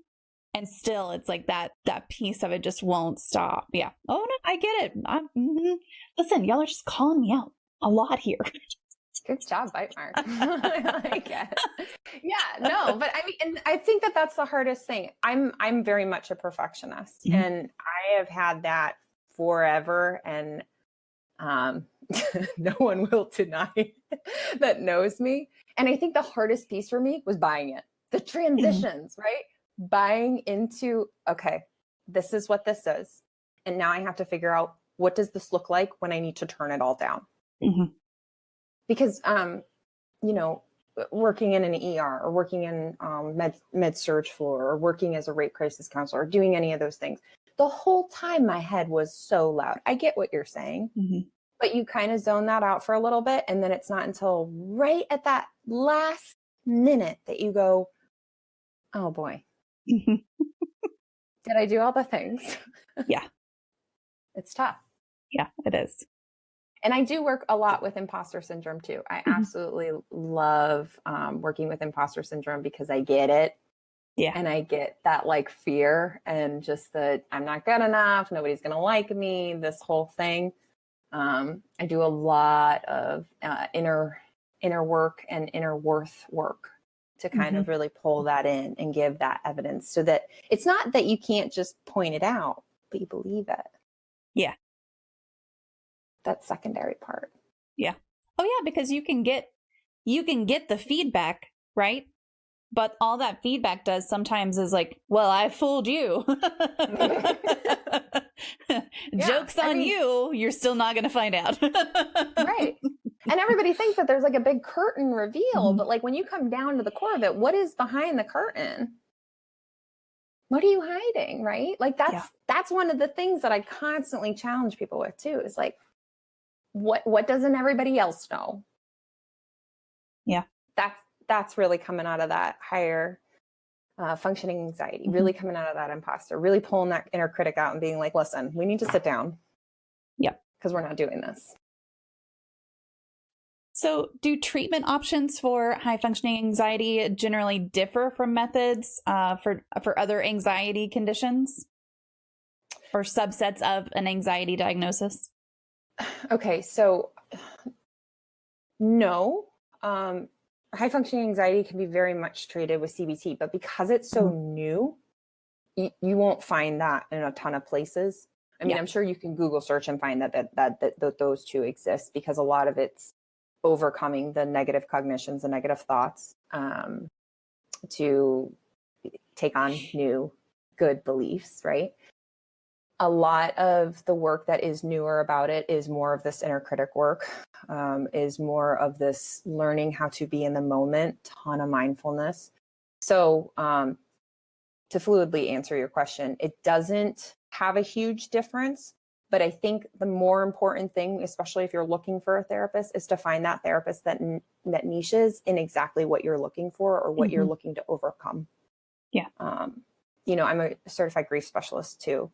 And still it's like that piece of it just won't stop. Yeah. Oh no, I get it. Listen, y'all are just calling me out a lot here. Good job, Bite Mark. I like it. Yeah, no, but I mean, and I think that's the hardest thing. I'm very much a perfectionist, and I have had that forever, and no one will deny that knows me. And I think the hardest piece for me was buying it. The transitions, right? Buying into, okay, this is what this is. And now I have to figure out what does this look like when I need to turn it all down? Mm-hmm. Because, you know, working in an ER or working in med surg floor or working as a rape crisis counselor or doing any of those things, the whole time my head was so loud. I get what you're saying, but you kind of zone that out for a little bit. And then it's not until right at that last minute that you go, oh boy, did I do all the things? Yeah. It's tough. Yeah, it is. And I do work a lot with imposter syndrome too. I absolutely love working with imposter syndrome because I get it. Yeah. And I get that like fear and just that I'm not good enough. Nobody's going to like me, this whole thing. I do a lot of inner work and inner worth work to kind of really pull that in and give that evidence so that it's not that you can't just point it out, but you believe it. Yeah. That secondary part. Yeah. Oh yeah, because you can get the feedback, right? But all that feedback does sometimes is like, well, I fooled you. Joke's on you. You're still not going to find out. Right. And everybody thinks that there's like a big curtain reveal, but like when you come down to the core of it, what is behind the curtain? What are you hiding? Right? Like that's one of the things that I constantly challenge people with too, is like, what doesn't everybody else know? Yeah. That's really coming out of that higher functioning anxiety, really coming out of that imposter, really pulling that inner critic out and being like, listen, we need to sit down. Yeah. Because we're not doing this. So do treatment options for high functioning anxiety generally differ from methods for other anxiety conditions or subsets of an anxiety diagnosis? Okay, so no. High functioning anxiety can be very much treated with CBT, but because it's so new, you won't find that in a ton of places. I mean, I'm sure you can Google search and find that those two exist, because a lot of it's overcoming the negative cognitions, the negative thoughts, to take on new good beliefs, right? A lot of the work that is newer about it is more of this inner critic work, is more of this learning how to be in the moment, ton of mindfulness. So to fluidly answer your question, it doesn't have a huge difference, but I think the more important thing, especially if you're looking for a therapist, is to find that therapist that niches in exactly what you're looking for or what you're looking to overcome. Yeah. You know, I'm a certified grief specialist too.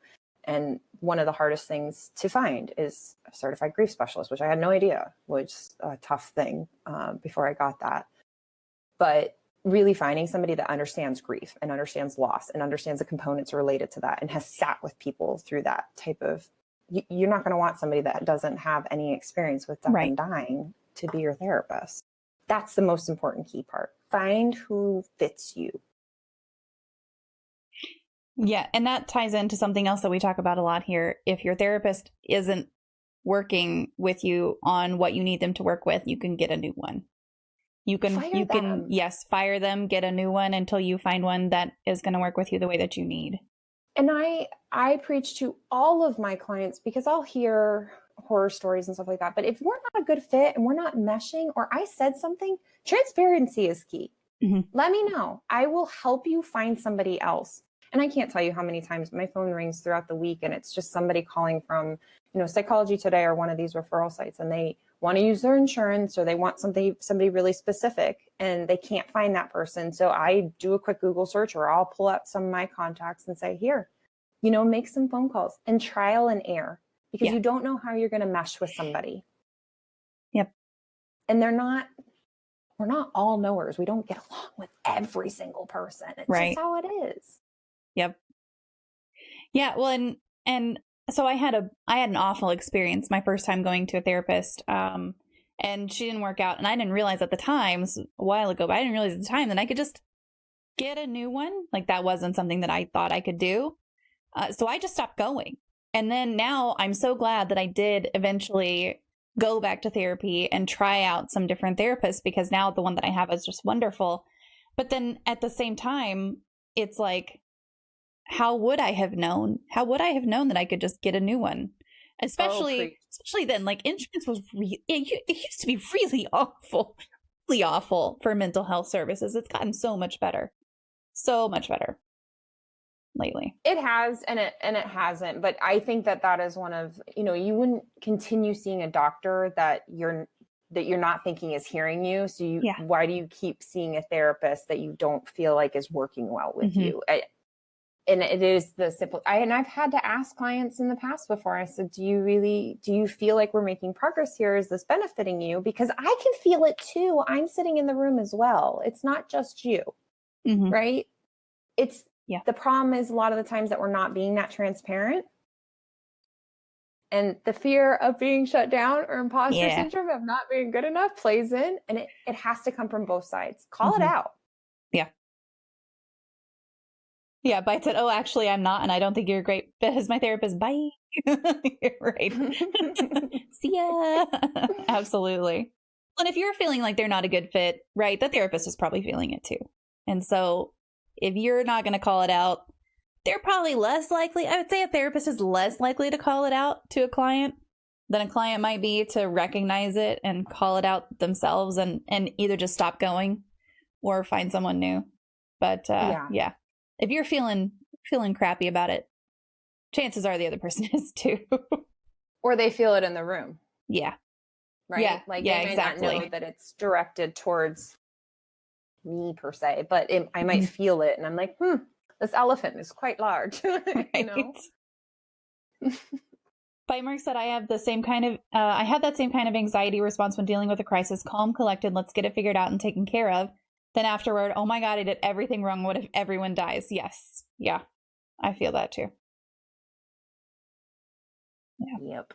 And one of the hardest things to find is a certified grief specialist, which I had no idea was a tough thing before I got that. But really finding somebody that understands grief and understands loss and understands the components related to that and has sat with people through that type of, you're not going to want somebody that doesn't have any experience with death and dying to be your therapist. That's the most important key part. Find who fits you. Yeah, and that ties into something else that we talk about a lot here. If your therapist isn't working with you on what you need them to work with, you can get a new one. You can fire them, get a new one until you find one that is going to work with you the way that you need. And I preach to all of my clients, because I'll hear horror stories and stuff like that. But if we're not a good fit and we're not meshing, or I said something, transparency is key. Let me know. I will help you find somebody else. And I can't tell you how many times my phone rings throughout the week and it's just somebody calling from, you know, Psychology Today or one of these referral sites, and they want to use their insurance or they want somebody really specific and they can't find that person. So I do a quick Google search, or I'll pull out some of my contacts and say, here, you know, make some phone calls and trial and error, because you don't know how you're going to mesh with somebody. Yep. And we're not all knowers. We don't get along with every single person. It's just how it is. Yep. Yeah. Well, and so I had an awful experience my first time going to a therapist, and she didn't work out, and I didn't realize at the time, this was a while ago, but I didn't realize at the time that I could just get a new one. Like, that wasn't something that I thought I could do. So I just stopped going. And then now I'm so glad that I did eventually go back to therapy and try out some different therapists, because now the one that I have is just wonderful. But then at the same time, it's like, how would I have known that I could just get a new one? especially then. Like insurance was it used to be really awful for mental health services. It's gotten so much better lately. It has, and it hasn't. But I think that is one of, you wouldn't continue seeing a doctor that you're not thinking is hearing you. So why do you keep seeing a therapist that you don't feel like is working well with you? And it is the simple, and I've had to ask clients in the past before. I said, do you feel like we're making progress here? Is this benefiting you? Because I can feel it too. I'm sitting in the room as well. It's not just you, right? The problem is a lot of the times that we're not being that transparent. And the fear of being shut down or imposter syndrome of not being good enough plays in, and it has to come from both sides. Call it out. Yeah, but I said, oh, actually, I'm not, and I don't think you're great. But as my therapist, bye. You're right. See ya. Absolutely. And if you're feeling like they're not a good fit, right, the therapist is probably feeling it too. And so if you're not going to call it out, they're probably less likely. I would say a therapist is less likely to call it out to a client than a client might be to recognize it and call it out themselves and either just stop going or find someone new. But yeah. If you're feeling crappy about it, chances are the other person is too. Or they feel it in the room. Yeah. Right? Yeah. Like they may not know that it's directed towards me per se, but I might feel it and I'm like, this elephant is quite large. Right. Bitemark said, I have the same kind of, I had that same kind of anxiety response when dealing with a crisis. Calm, collected, let's get it figured out and taken care of. Then afterward, oh my God, I did everything wrong. What if everyone dies? Yes. Yeah. I feel that too. Yeah. Yep.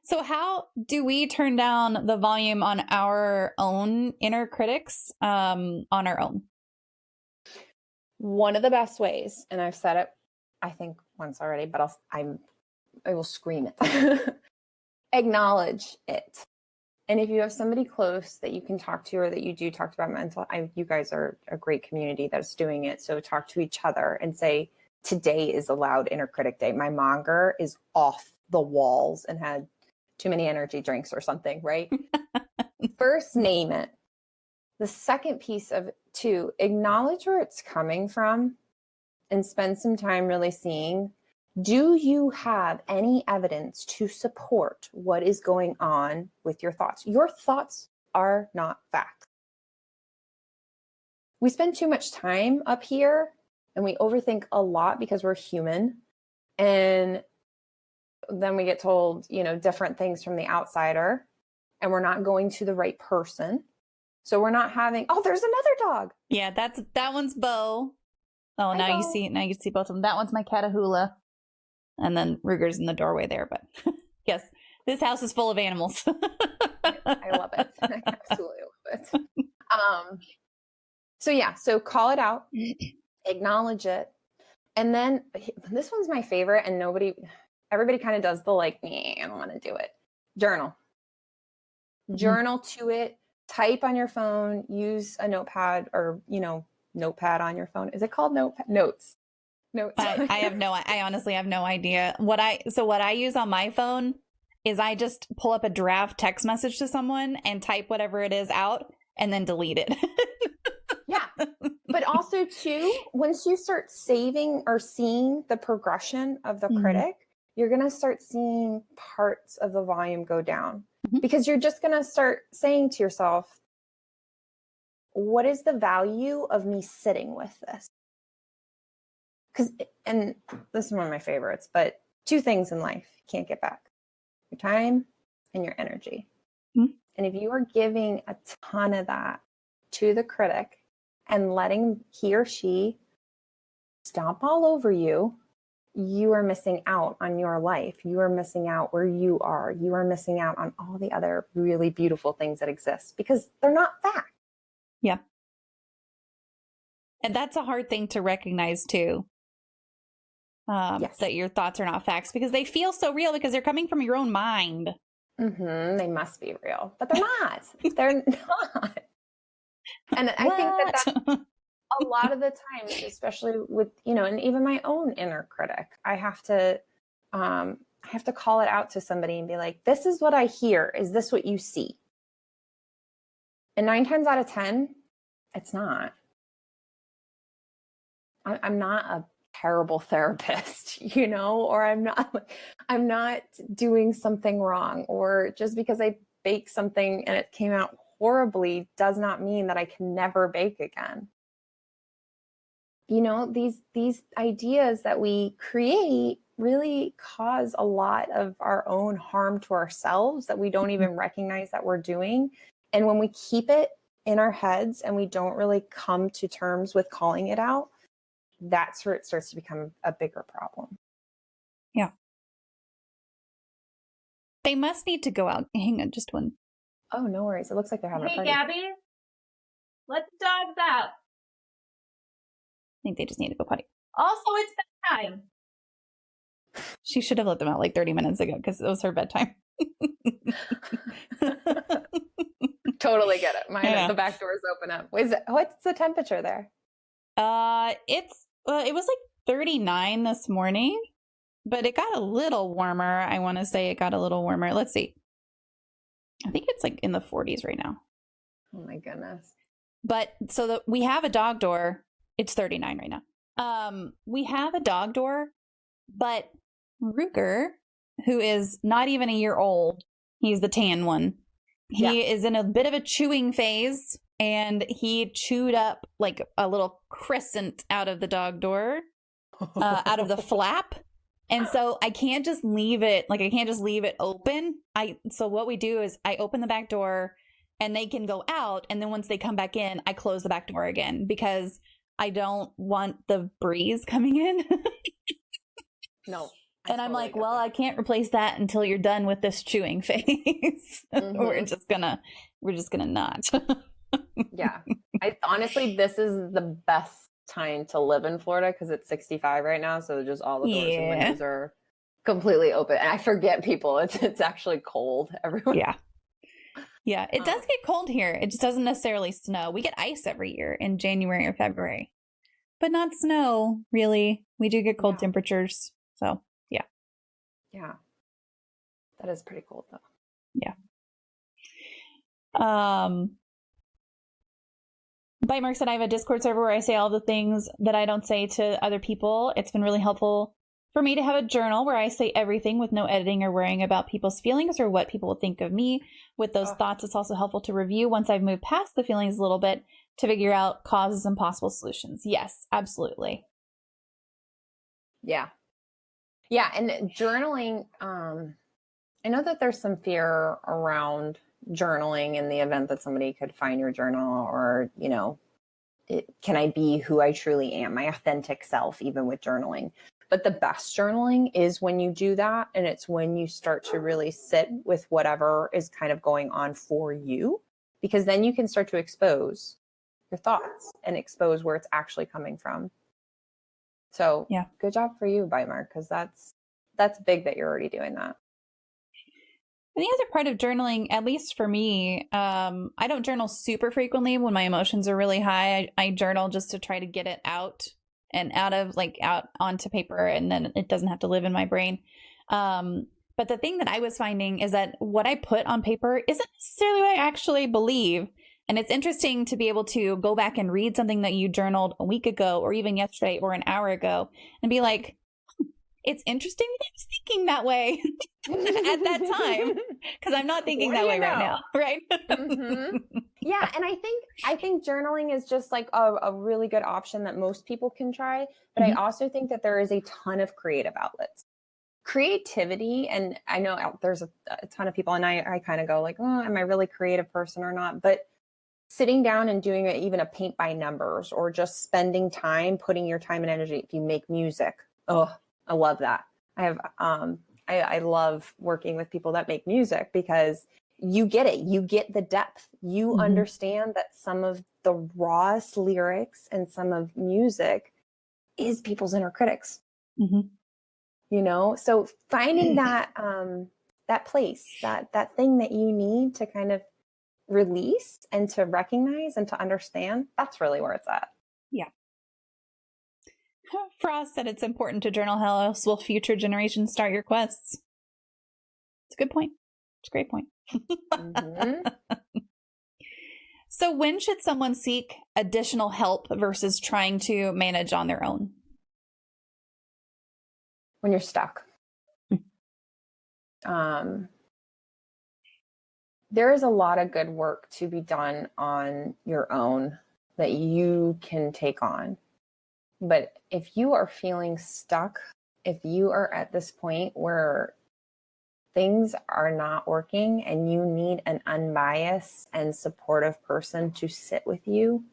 So how do we turn down the volume on our own inner critics on our own? One of the best ways, and I've said it, I think once already, but I will scream it. Acknowledge it. And if you have somebody close that you can talk to or that you do talk about mental, you guys are a great community that's doing it. So talk to each other and say, today is a loud inner critic day. My Monger is off the walls and had too many energy drinks or something, right? First, name it. The second piece of it too, acknowledge where it's coming from and spend some time really seeing, do you have any evidence to support what is going on with your thoughts? Your thoughts are not facts. We spend too much time up here and we overthink a lot because we're human. And then we get told, different things from the outsider and we're not going to the right person. So we're not having, there's another dog. Yeah, that one's Bo. Oh, now you see both of them. That one's my Catahoula. And then Ruger's in the doorway there. But yes, this house is full of animals. I love it. I absolutely love it. So call it out, acknowledge it. And then this one's my favorite and everybody kind of does the I don't want to do it. Journal. Journal to it. Type on your phone, use a notepad or, notepad on your phone. Is it called notepad? Notes. I honestly have no idea. What I use on my phone is I just pull up a draft text message to someone and type whatever it is out and then delete it. Yeah. But also too, once you start saving or seeing the progression of the critic, you're going to start seeing parts of the volume go down because you're just going to start saying to yourself, what is the value of me sitting with this? And this is one of my favorites, but 2 things in life you can't get back: your time and your energy. And if you are giving a ton of that to the critic and letting he or she stomp all over you, you are missing out on your life. You are missing out where you are. You are missing out on all the other really beautiful things that exist because they're not fact. Yeah. And that's a hard thing to recognize too. Yes. That your thoughts are not facts because they feel so real because they're coming from your own mind. They must be real, but they're not. They're not. And I think that's a lot of the times, especially with, and even my own inner critic, I have to I have to call it out to somebody and be like, this is what I hear. Is this what you see? And 9 times out of 10, it's not. I'm not a terrible therapist, you know, or I'm not doing something wrong, or just because I baked something and it came out horribly does not mean that I can never bake again. You know, these ideas that we create really cause a lot of our own harm to ourselves that we don't even recognize that we're doing. And when we keep it in our heads and we don't really come to terms with calling it out, that's where it starts to become a bigger problem. Yeah. They must need to go out. Hang on just one. Oh, no worries. It looks like they're having a party. Hey, Gabby, let the dogs out. I think they just need to go potty. Also, it's bedtime. She should have let them out like 30 minutes ago because it was her bedtime. Totally get it. The back doors open up. What's the temperature there? It was like 39 this morning, but it got a little warmer. I want to say it got a little warmer. Let's see. I think it's like in the 40s right now. Oh my goodness. But we have a dog door. It's 39 right now. We have a dog door, but Ruger, who is not even a year old, he's the tan one. He is in a bit of a chewing phase, and he chewed up like a little crescent out of the dog door, out of the flap. And so I can't just leave it, I can't just leave it open. So what we do is I open the back door and they can go out. And then once they come back in, I close the back door again because I don't want the breeze coming in. No. And I'm like, well, I can't replace that until you're done with this chewing phase. Mm-hmm. We're just gonna not. Yeah. Honestly, this is the best time to live in Florida because it's 65 right now. So just all the doors and windows are completely open. And I forget people. It's actually cold everywhere. Yeah. Yeah. It does get cold here. It just doesn't necessarily snow. We get ice every year in January or February, but not snow, really. We do get cold temperatures. So yeah. Yeah. That is pretty cold though. Yeah. Bite Mark said, I have a Discord server where I say all the things that I don't say to other people. It's been really helpful for me to have a journal where I say everything with no editing or worrying about people's feelings or what people will think of me. With those thoughts, it's also helpful to review once I've moved past the feelings a little bit to figure out causes and possible solutions. Yes, absolutely. Yeah. Yeah. And journaling, I know that there's some fear around journaling in the event that somebody could find your journal, or, you know, can I be who I truly am, my authentic self, even with journaling? But the best journaling is when you do that. And it's when you start to really sit with whatever is kind of going on for you, because then you can start to expose your thoughts and expose where it's actually coming from. So yeah, good job for you, Bite Mark, because that's big that you're already doing that. And the other part of journaling, at least for me, I don't journal super frequently when my emotions are really high. I journal just to try to get it out and out onto paper, and then it doesn't have to live in my brain. But the thing that I was finding is that what I put on paper isn't necessarily what I actually believe. And it's interesting to be able to go back and read something that you journaled a week ago or even yesterday or an hour ago and be like, it's interesting that I was thinking that way at that time, because I'm not thinking that way right now. Right. Mm-hmm. Yeah. And I think journaling is just like a really good option that most people can try. But I also think that there is a ton of creative outlets. Creativity, and I know there's a ton of people, and I kind of go like, oh, am I really a creative person or not? But sitting down and doing even a paint by numbers, or just spending time, putting your time and energy. If you make music, I love that. I love working with people that make music, because you get it. You get the depth. You understand that some of the rawest lyrics and some of music is people's inner critics. You know, so finding that place, that thing that you need to kind of release and to recognize and to understand, that's really where it's at. Yeah. Frost said it's important to journal, how else will future generations start your quests? It's a good point. It's a great point. Mm-hmm. So when should someone seek additional help versus trying to manage on their own? When you're stuck. There is a lot of good work to be done on your own that you can take on. But if you are feeling stuck, if you are at this point where things are not working and you need an unbiased and supportive person to sit with you,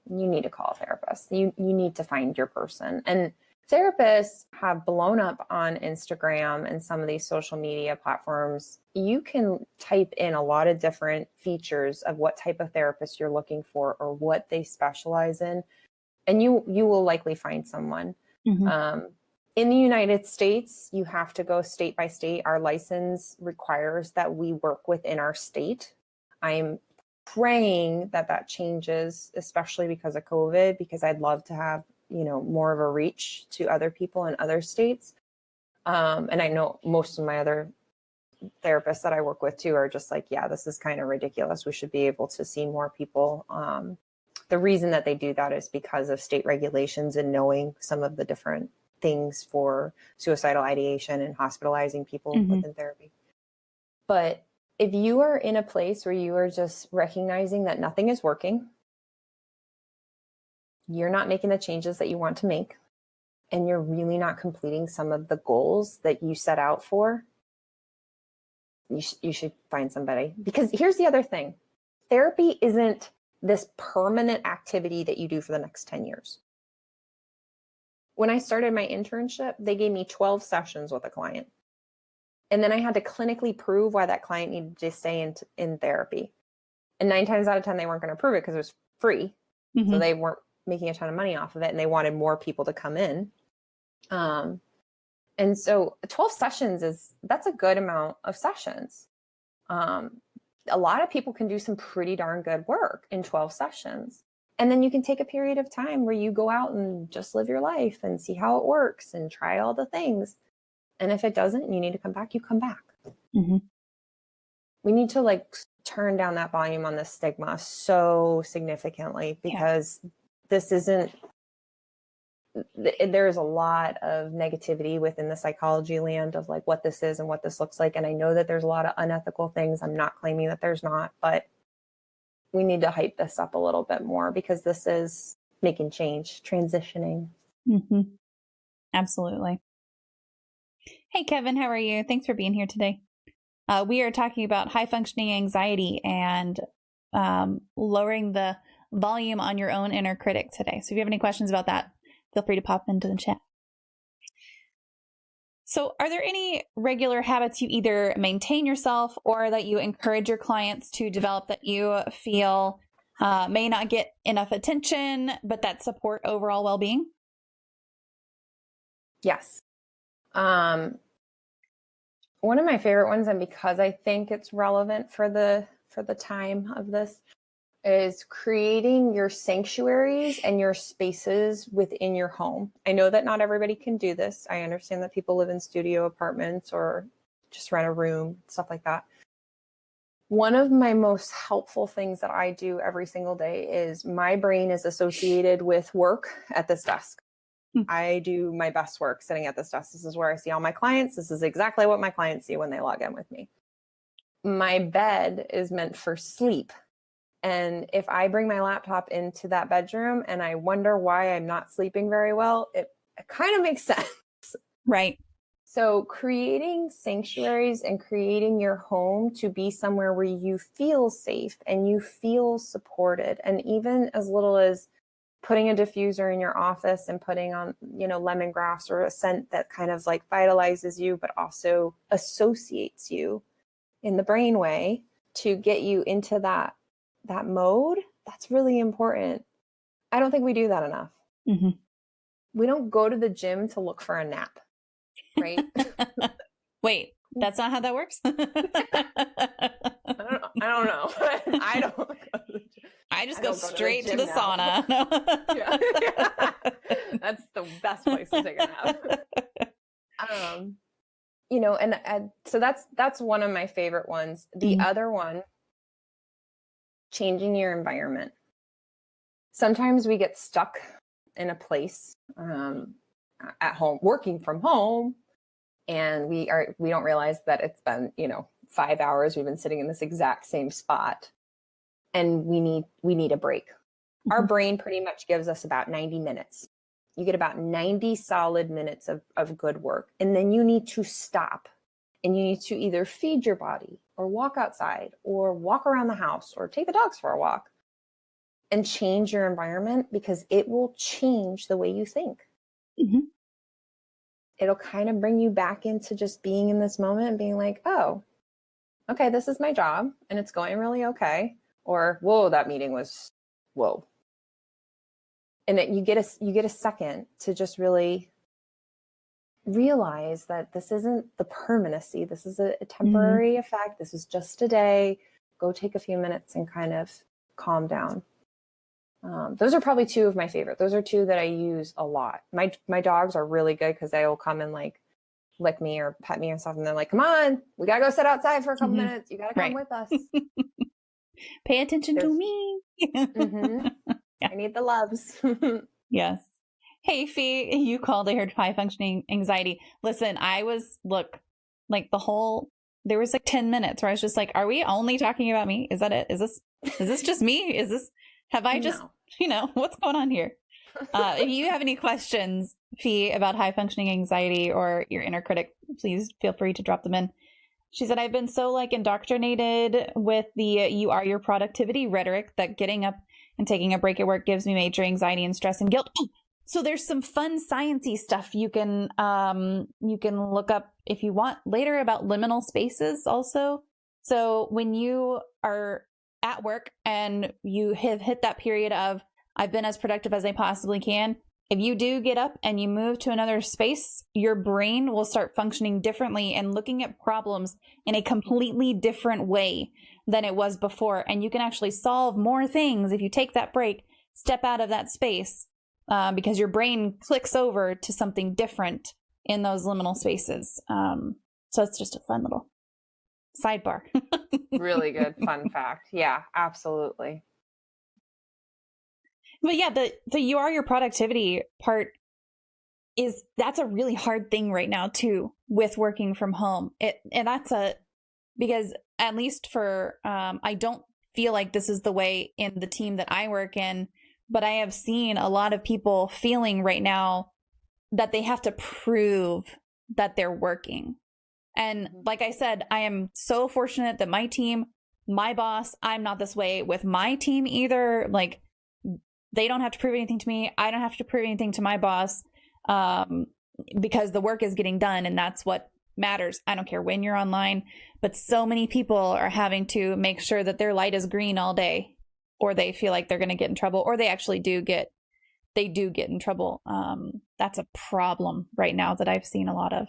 you need to call a therapist. You need to find your person. And therapists have blown up on Instagram and some of these social media platforms. You can type in a lot of different features of what type of therapist you're looking for or what they specialize in, and you will likely find someone. Mm-hmm. In the United States, you have to go state by state. Our license requires that we work within our state. I'm praying that changes, especially because of COVID, because I'd love to have, more of a reach to other people in other states. And I know most of my other therapists that I work with too are just like, yeah, this is kind of ridiculous. We should be able to see more people. The reason that they do that is because of state regulations and knowing some of the different things for suicidal ideation and hospitalizing people mm-hmm. within therapy. But if you are in a place where you are just recognizing that nothing is working, you're not making the changes that you want to make, and you're really not completing some of the goals that you set out for, you should find somebody. Because here's the other thing. Therapy isn't this permanent activity that you do for the next 10 years. When I started my internship, they gave me 12 sessions with a client. And then I had to clinically prove why that client needed to stay in therapy. And 9 times out of 10, they weren't going to prove it because it was free. Mm-hmm. So they weren't making a ton of money off of it, and they wanted more people to come in. And so 12 sessions that's a good amount of sessions. A lot of people can do some pretty darn good work in 12 sessions. And then you can take a period of time where you go out and just live your life and see how it works and try all the things. And if it doesn't, and you need to come back, you come back. Mm-hmm. We need to turn down that volume on the stigma so significantly, because this isn't, there's a lot of negativity within the psychology land of what this is and what this looks like. And I know that there's a lot of unethical things. I'm not claiming that there's not, but we need to hype this up a little bit more, because this is making change, transitioning. Mm-hmm. Absolutely. Hey, Kevin, how are you? Thanks for being here today. We are talking about high functioning anxiety and lowering the volume on your own inner critic today. So if you have any questions about that, feel free to pop into the chat. So are there any regular habits you either maintain yourself or that you encourage your clients to develop that you feel may not get enough attention, but that support overall well-being? Yes. One of my favorite ones, and because I think it's relevant for the time of this, is creating your sanctuaries and your spaces within your home. I know that not everybody can do this. I understand that people live in studio apartments or just rent a room, stuff like that. One of my most helpful things that I do every single day is my brain is associated with work at this desk. I do my best work sitting at this desk. This is where I see all my clients. This is exactly what my clients see when they log in with me. My bed is meant for sleep. And if I bring my laptop into that bedroom and I wonder why I'm not sleeping very well, it kind of makes sense. Right. So creating sanctuaries and creating your home to be somewhere where you feel safe and you feel supported. And even as little as putting a diffuser in your office and putting on, lemongrass or a scent that kind of vitalizes you, but also associates you in the brainway to get you into that mode, that's really important. I don't think we do that enough. Mm-hmm. We don't go to the gym to look for a nap, right? Wait, that's not how that works? I don't know. I don't go to the gym. I just go straight to the sauna. Yeah. That's the best place to take a nap. and so that's one of my favorite ones. The other one, changing your environment. Sometimes we get stuck in a place at home, working from home, and we don't realize that it's been 5 hours we've been sitting in this exact same spot, and we need a break. Our brain pretty much gives us about 90 minutes. You get about 90 solid minutes of good work, and then you need to stop, and you need to either feed your body or walk outside or walk around the house or take the dogs for a walk and change your environment, because it will change the way you think. It'll kind of bring you back into just being in this moment and being like, oh, okay, this is my job and it's going really okay. Or, whoa, that meeting was, whoa. And you get a second to just really realize that this isn't the permanency. This is a temporary effect. This is just a day. Go take a few minutes and kind of calm down. Those are probably two of my favorite. Those are two that I use a lot. My dogs are really good because they will come and like lick me or pet me or stuff. And they're like, come on, we got to go sit outside for a couple minutes. You got to come with us. Pay attention to me. I need the loves. Yes. Hey, Fee, you called. I heard high functioning anxiety. Listen, there was like 10 minutes where I was just like, are we only talking about me? Is that it? Is this just me? Have I just, what's going on here? If you have any questions, Fee, about high functioning anxiety or your inner critic, please feel free to drop them in. She said, I've been so indoctrinated with the you are your productivity rhetoric that getting up and taking a break at work gives me major anxiety and stress and guilt. Oh, so there's some fun sciencey stuff you can look up if you want later about liminal spaces also. So when you are at work and you have hit that period of I've been as productive as I possibly can, if you do get up and you move to another space, your brain will start functioning differently and looking at problems in a completely different way than it was before. And you can actually solve more things if you take that break, step out of that space, because your brain clicks over to something different in those liminal spaces. So it's just a fun little sidebar. Really good fun fact. Yeah, absolutely. But yeah, the you are your productivity part that's a really hard thing right now too with working from home. Because at least for I don't feel like this is the way in the team that I work in, but I have seen a lot of people feeling right now that they have to prove that they're working. And like I said, I am so fortunate that my team, my boss, I'm not this way with my team either. Like, they don't have to prove anything to me. I don't have to prove anything to my boss, because the work is getting done and that's what matters. I don't care when you're online, but so many people are having to make sure that their light is green all day, or they feel like they're going to get in trouble, or they actually do get in trouble. That's a problem right now that I've seen a lot of.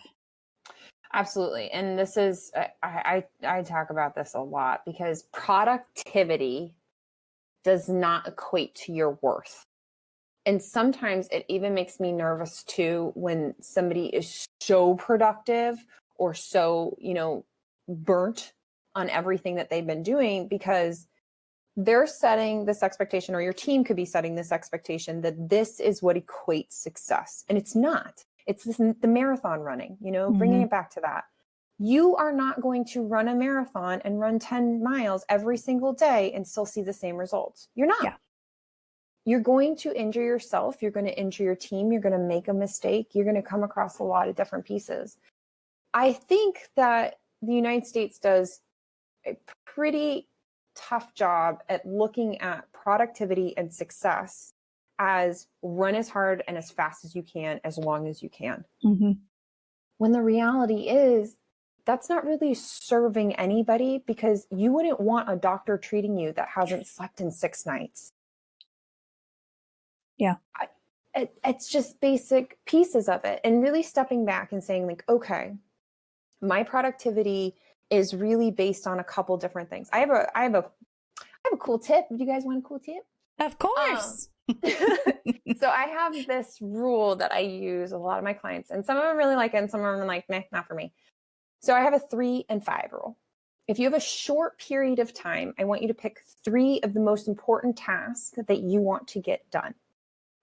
Absolutely. And this is, I talk about this a lot, because productivity does not equate to your worth. And sometimes it even makes me nervous too when somebody is so productive or so, burnt on everything that they've been doing, because they're setting this expectation, or your team could be setting this expectation that this is what equates success. And it's not. It's the marathon running, bringing it back to that. You are not going to run a marathon and run 10 miles every single day and still see the same results. You're not. Yeah. You're going to injure yourself. You're going to injure your team. You're going to make a mistake. You're going to come across a lot of different pieces. I think that the United States does a pretty tough job at looking at productivity and success as run as hard and as fast as you can, as long as you can. When the reality is, that's not really serving anybody, because you wouldn't want a doctor treating you that hasn't slept in 6 nights. Yeah. It's just basic pieces of it. And really stepping back and saying like, okay, my productivity is really based on a couple different things. I have a cool tip. Do you guys want a cool tip? Of course. So I have this rule that I use a lot of my clients, and some of them really like it and some of them are like, nah, not for me. So I have a 3 and 5 rule. If you have a short period of time, I want you to pick 3 of the most important tasks that you want to get done.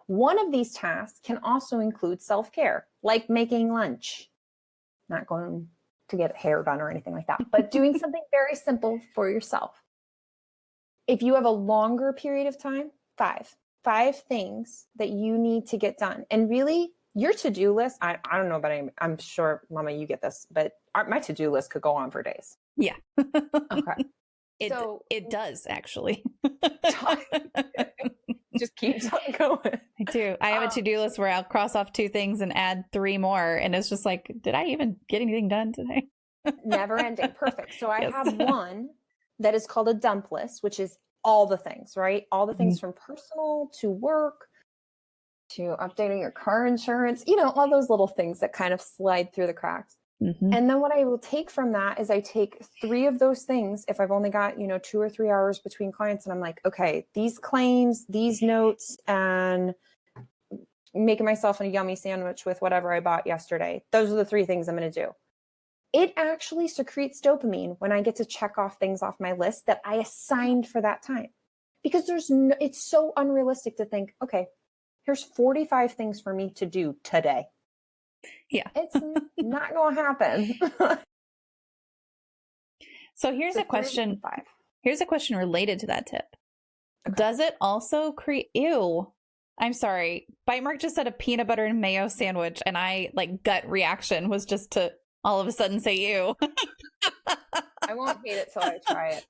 One of these tasks can also include self-care, like making lunch. Not going to get hair done or anything like that, but doing something very simple for yourself. If you have a longer period of time, 5 things that you need to get done. And really, your to-do list, I don't know about any, I'm sure, Mama, you get this, but my to-do list could go on for days. Yeah. Okay. It does actually. Just keeps on going. I do. I have a to-do list where I'll cross off 2 things and add 3 more. And it's just like, did I even get anything done today? Never ending. Perfect. So I Yes. have one that is called a dump list, which is all the things, right? All the things from personal to work to updating your car insurance, all those little things that kind of slide through the cracks. Mm-hmm. And then what I will take from that is I take 3 of those things. If I've only got, 2 or 3 hours between clients, and I'm like, okay, these claims, these notes, and making myself a yummy sandwich with whatever I bought yesterday. Those are the 3 things I'm going to do. It actually secretes dopamine when I get to check off things off my list that I assigned for that time. Because it's so unrealistic to think, okay, here's 45 things for me to do today. Yeah. It's not going to happen. So here's a question. Here's a question related to that tip. Okay. Does it also create, ew, I'm sorry. Bite Mark just said a peanut butter and mayo sandwich, and I gut reaction was just to all of a sudden say ew. I won't hate it till I try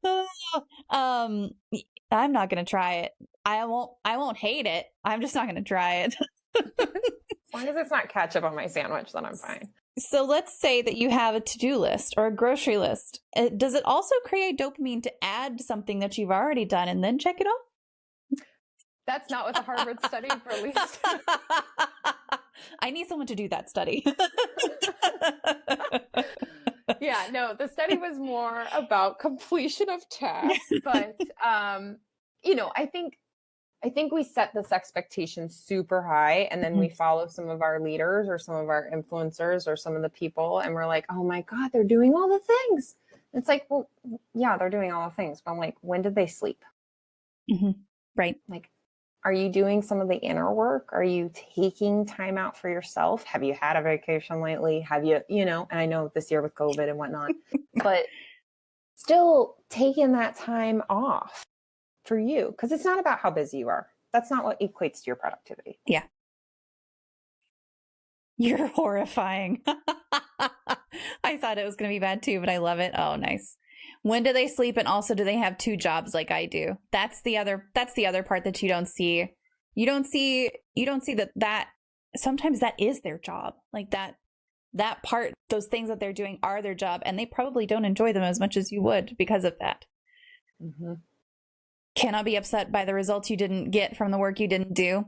it. I'm not going to try it. I won't hate it. I'm just not going to try it. As long as it's not ketchup on my sandwich, then I'm fine. So let's say that you have a to-do list or a grocery list. Does it also create dopamine to add something that you've already done and then check it off? That's not what the Harvard study released. I need someone to do that study. Yeah, no, the study was more about completion of tasks, but I think we set this expectation super high, and then we follow some of our leaders or some of our influencers or some of the people, and we're like, oh my God, they're doing all the things. It's like, well, yeah, they're doing all the things, but I'm like, when did they sleep? Mm-hmm. Right. Like, are you doing some of the inner work? Are you taking time out for yourself? Have you had a vacation lately? Have you, and I know this year with COVID and whatnot, but still taking that time off for you, because it's not about how busy you are. That's not what equates to your productivity. Yeah. You're horrifying. I thought it was going to be bad too, but I love it. Oh, nice. When do they sleep? And also, do they have 2 jobs like I do? That's the other part that you don't see. You don't see that sometimes that is their job. Like that part, those things that they're doing are their job, and they probably don't enjoy them as much as you would because of that. Mm-hmm. Cannot be upset by the results you didn't get from the work you didn't do.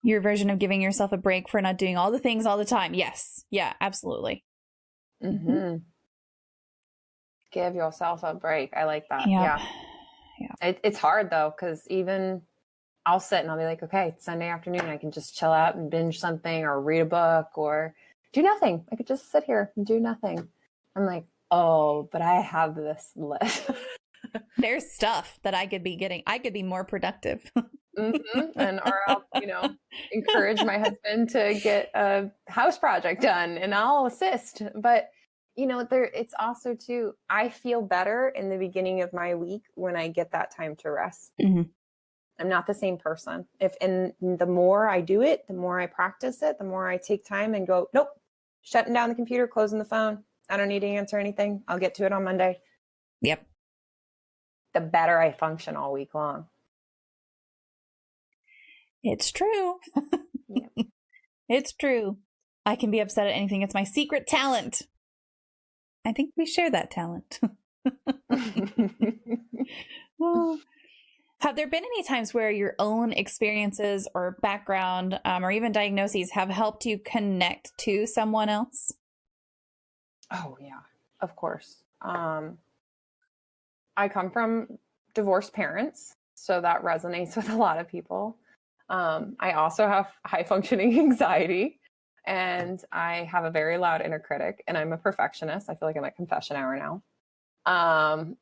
Your version of giving yourself a break for not doing all the things all the time. Yes. Yeah, absolutely. Mm-hmm. Give yourself a break. I like that. Yeah. It's hard though, because even I'll sit and I'll be like, okay, it's Sunday afternoon. I can just chill out and binge something or read a book or do nothing. I could just sit here and do nothing. I'm like, oh, but I have this list. There's stuff that I could be getting. I could be more productive. And or I'll, encourage my husband to get a house project done and I'll assist. But, it's also too, I feel better in the beginning of my week when I get that time to rest. Mm-hmm. I'm not the same person. And the more I do it, the more I practice it, the more I take time and go, nope, shutting down the computer, closing the phone. I don't need to answer anything. I'll get to it on Monday. Yep. The better I function all week long. It's true. Yep. It's true. I can be upset at anything. It's my secret talent. I think we share that talent. Well, have there been any times where your own experiences or background or even diagnoses have helped you connect to someone else? Oh, yeah, of course. I come from divorced parents, so that resonates with a lot of people. I also have high functioning anxiety. And I have a very loud inner critic, and I'm a perfectionist. I feel like I'm at confession hour now.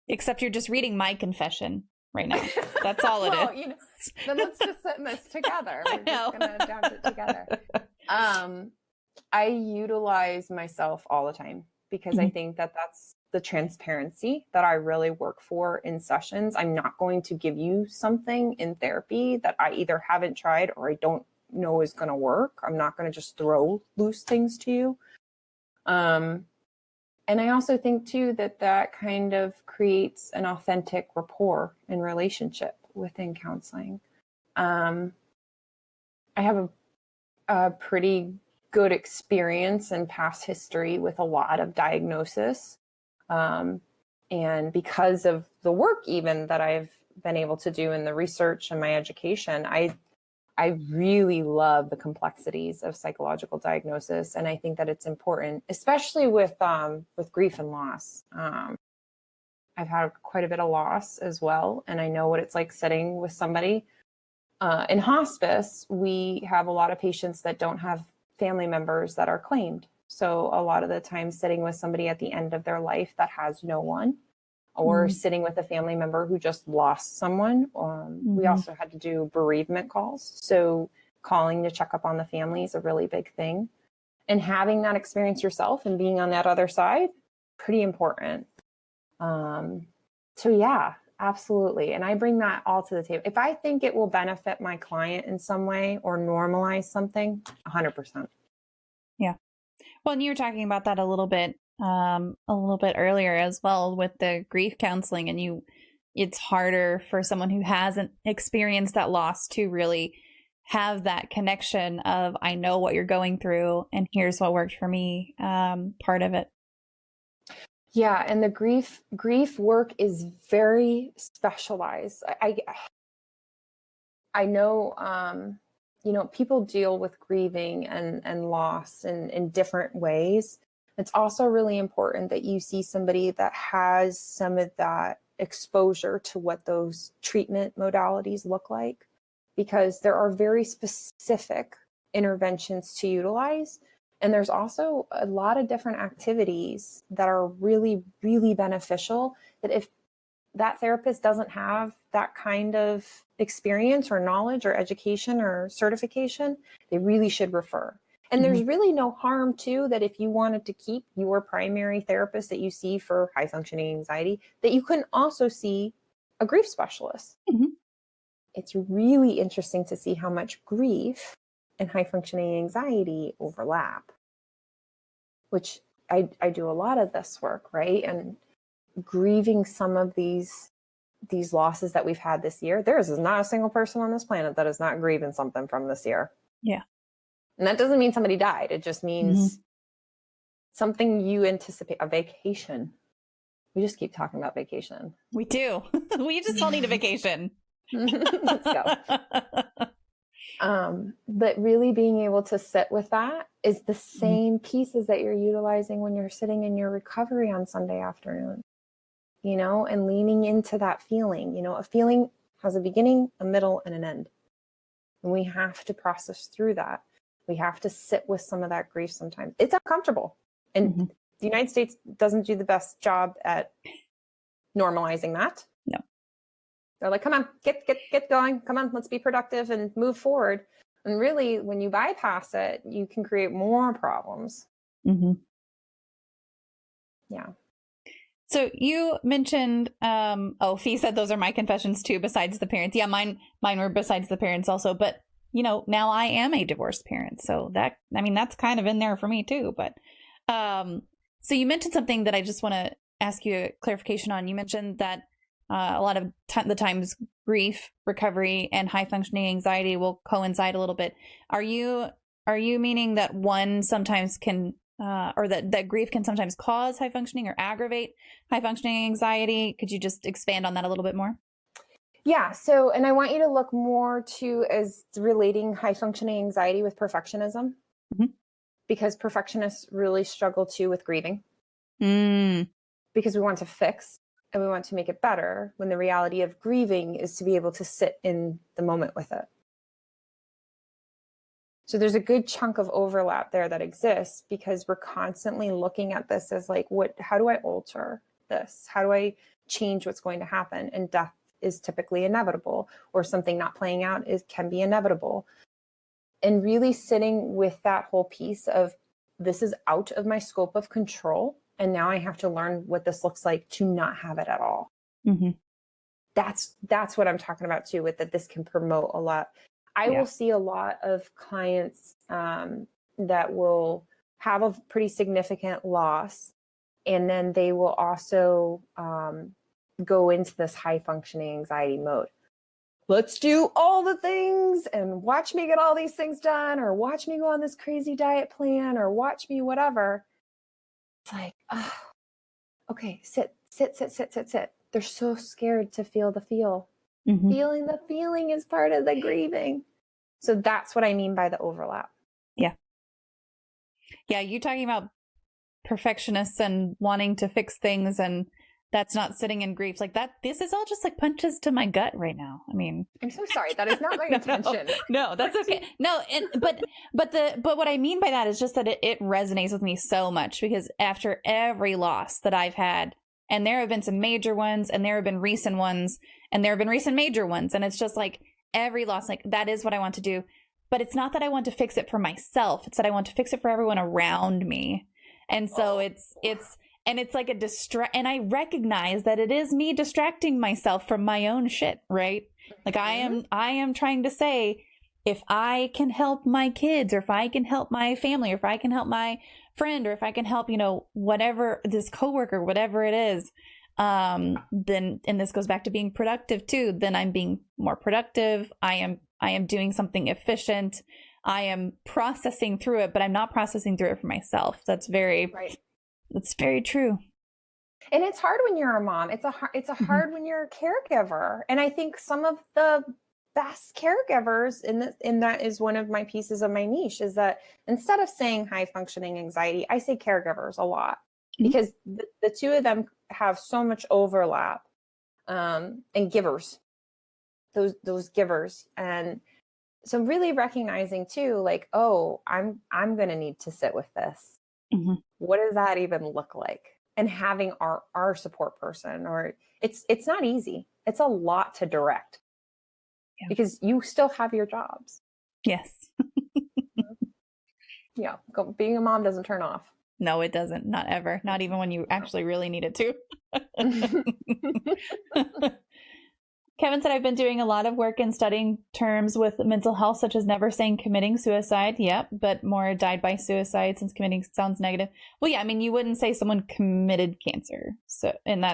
Except you're just reading my confession right now. That's all it is. You know, then let's just sit in this together. We're just going to adapt it together. I utilize myself all the time because I think that that's the transparency that I really work for in sessions. I'm not going to give you something in therapy that I either haven't tried or I don't know is going to work. I'm not going to just throw loose things to you. And I also think too that kind of creates an authentic rapport and relationship within counseling. I have a pretty good experience and past history with a lot of diagnosis. And because of the work even that I've been able to do in the research and my education, I really love the complexities of psychological diagnosis. And I think that it's important, especially with grief and loss. I've had quite a bit of loss as well. And I know what it's like sitting with somebody. In hospice, we have a lot of patients that don't have family members that are claimed. So a lot of the time sitting with somebody at the end of their life that has no one, or sitting with a family member who just lost someone. We also had to do bereavement calls. So calling to check up on the family is a really big thing. And having that experience yourself and being on that other side, pretty important. So yeah, absolutely. And I bring that all to the table. If I think it will benefit my client in some way or normalize something, 100%. Yeah. Well, and you were talking about that a little bit earlier as well with the grief counseling, and it's harder for someone who hasn't experienced that loss to really have that connection of, I know what you're going through and here's what worked for me, part of it. Yeah. And the grief work is very specialized. I know, people deal with grieving and loss in different ways. It's also really important that you see somebody that has some of that exposure to what those treatment modalities look like, because there are very specific interventions to utilize. And there's also a lot of different activities that are really, really beneficial that if that therapist doesn't have that kind of experience or knowledge or education or certification, they really should refer. And there's really no harm too, that if you wanted to keep your primary therapist that you see for high functioning anxiety, that you can also see a grief specialist. It's really interesting to see how much grief and high functioning anxiety overlap, which I do a lot of this work, right? And grieving some of these losses that we've had this year, there is not a single person on this planet that is not grieving something from this year. Yeah. And that doesn't mean somebody died. It just means something you anticipate, a vacation. We just keep talking about vacation. We do. We just all need a vacation. Let's go. But really being able to sit with that is the same pieces that you're utilizing when you're sitting in your recovery on Sunday afternoon, and leaning into that feeling. A feeling has a beginning, a middle, and an end. And we have to process through that. We have to sit with some of that grief sometimes. It's uncomfortable. And the United States doesn't do the best job at normalizing that. No. They're like, come on, get going. Come on, let's be productive and move forward. And really, when you bypass it, you can create more problems. Yeah. So you mentioned, Fee said those are my confessions too, besides the parents. Yeah, mine were besides the parents also. But, now I am a divorced parent. So that's kind of in there for me too. But so you mentioned something that I just want to ask you a clarification on. You mentioned that a lot of the times grief, recovery, and high functioning anxiety will coincide a little bit. Are you meaning that one sometimes can, or that grief can sometimes cause high functioning or aggravate high functioning anxiety? Could you just expand on that a little bit more? Yeah. So, and I want you to look more to as relating high functioning anxiety with perfectionism, because perfectionists really struggle too with grieving, because we want to fix and we want to make it better, when the reality of grieving is to be able to sit in the moment with it. So there's a good chunk of overlap there that exists because we're constantly looking at this as like, how do I alter this? How do I change what's going to happen? And death is typically inevitable, or something not playing out can be inevitable. And really sitting with that whole piece of, this is out of my scope of control. And now I have to learn what this looks like to not have it at all. Mm-hmm. That's what I'm talking about too, with that this can promote a lot. I will see a lot of clients that will have a pretty significant loss, and then they will also go into this high functioning anxiety mode. Let's do all the things and watch me get all these things done, or watch me go on this crazy diet plan, or watch me whatever. It's like, oh, okay, sit. They're so scared to feel the feel. Mm-hmm. Feeling the feeling is part of the grieving. So that's what I mean by the overlap. Yeah. Yeah. You talking about perfectionists and wanting to fix things, and that's not sitting in grief like that. This is all just like punches to my gut right now. I mean, I'm so sorry. That is not my intention. No, that's okay. No. But what I mean by that is just that it resonates with me so much, because after every loss that I've had, and there have been some major ones, and there have been recent ones, and there have been recent major ones. And it's just like every loss, like that is what I want to do. But it's not that I want to fix it for myself. It's that I want to fix it for everyone around me. And so it's like and I recognize that it is me distracting myself from my own shit, right? Like I am trying to say, if I can help my kids, or if I can help my family, or if I can help my friend, or if I can help, whatever, this coworker, whatever it is, then, and this goes back to being productive too, then I'm being more productive. I am doing something efficient. I am processing through it, but I'm not processing through it for myself. That's very true. And it's hard when you're a mom. It's hard when you're a caregiver. And I think some of the best caregivers in that is one of my pieces of my niche, is that instead of saying high functioning anxiety, I say caregivers a lot, because the two of them have so much overlap, and givers, those givers. And so really recognizing too, like, oh, I'm going to need to sit with this. Mm-hmm. What does that even look like? And having our support person, or it's not easy. It's a lot to direct. Yeah. Because you still have your jobs. Yes. Yeah. Being a mom doesn't turn off. No, it doesn't. Not ever. Not even when you actually really need it to. Kevin said, I've been doing a lot of work in studying terms with mental health, such as never saying committing suicide. Yep. But more died by suicide, since committing sounds negative. Well, yeah. I mean, you wouldn't say someone committed cancer. So, and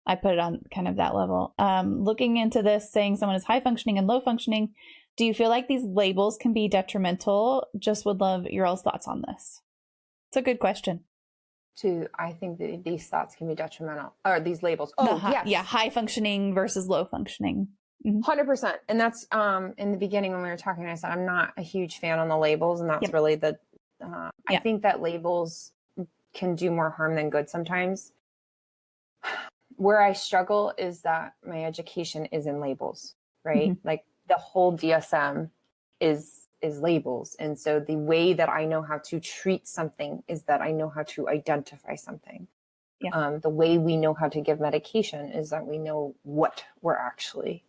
I put it on kind of that level. Looking into this, saying someone is high functioning and low functioning, do you feel like these labels can be detrimental? Just would love your all's thoughts on this. It's a good question. I think that these thoughts can be detrimental, or these labels. Oh, yes. Yeah, high functioning versus low functioning. 100%. And that's in the beginning when we were talking, I said I'm not a huge fan on the labels, and that's really I think that labels can do more harm than good sometimes. Where I struggle is that my education is in labels, right? Mm-hmm. Like the whole DSM is labels. And so the way that I know how to treat something is that I know how to identify something. Yeah. The way we know how to give medication is that we know what we're actually,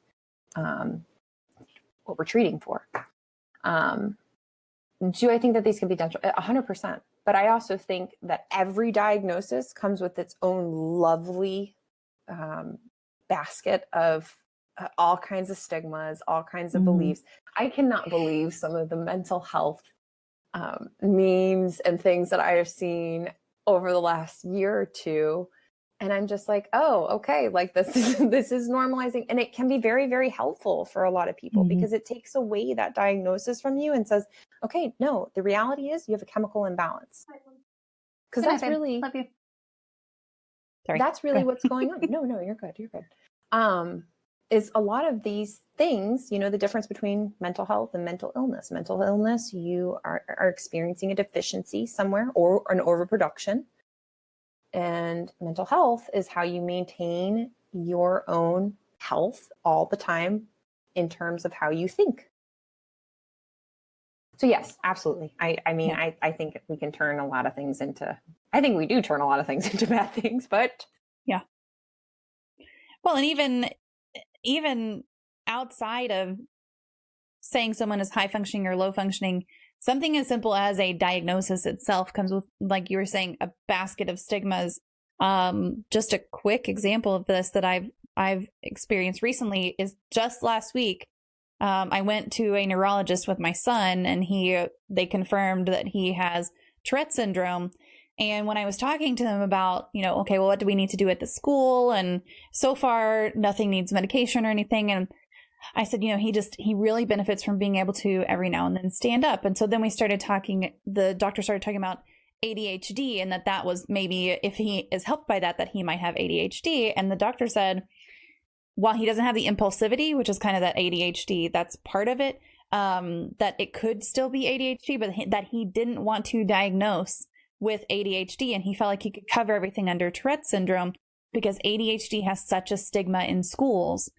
what we're treating for. Do I think that these can be done? 100%. But I also think that every diagnosis comes with its own lovely basket of all kinds of stigmas, all kinds of beliefs. I cannot believe some of the mental health memes and things that I have seen over the last year or two. And I'm just like, oh, okay, like this is normalizing. And it can be very, very helpful for a lot of people because it takes away that diagnosis from you and says, okay, no, the reality is you have a chemical imbalance. Because that's really, love you. Sorry. That's really what's going on. No, you're good. You're good. Is a lot of these things, the difference between mental health and mental illness. Mental illness, you are experiencing a deficiency somewhere or an overproduction. And mental health is how you maintain your own health all the time in terms of how you think. So yes, absolutely. I mean, Yeah. I think we can turn a lot of things into, I think we do turn a lot of things into bad things, but. Yeah. Well, and even outside of saying someone is high functioning or low functioning, something as simple as a diagnosis itself comes with, like you were saying, a basket of stigmas. Just a quick example of this that I've experienced recently is just last week. I went to a neurologist with my son, and they confirmed that he has Tourette syndrome. And when I was talking to them about, okay, well, what do we need to do at the school? And so far, nothing needs medication or anything. And I said, he really benefits from being able to every now and then stand up. And so then the doctor started talking about ADHD, and that was maybe, if he is helped by that he might have ADHD. And the doctor said, while he doesn't have the impulsivity, which is kind of that ADHD, that's part of it, that it could still be ADHD, but that he didn't want to diagnose with ADHD. And he felt like he could cover everything under Tourette syndrome because ADHD has such a stigma in schools.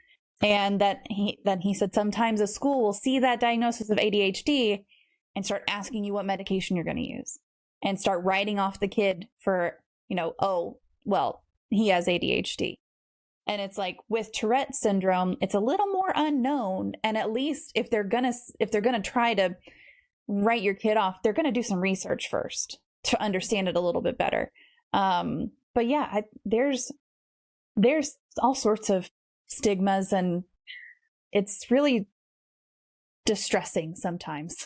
And that he said sometimes a school will see that diagnosis of ADHD and start asking you what medication you're going to use and start writing off the kid for, oh, well, he has ADHD. And it's like with Tourette syndrome, it's a little more unknown. And at least if they're gonna try to write your kid off, they're gonna do some research first to understand it a little bit better. But yeah, there's all sorts of stigmas, and it's really distressing sometimes.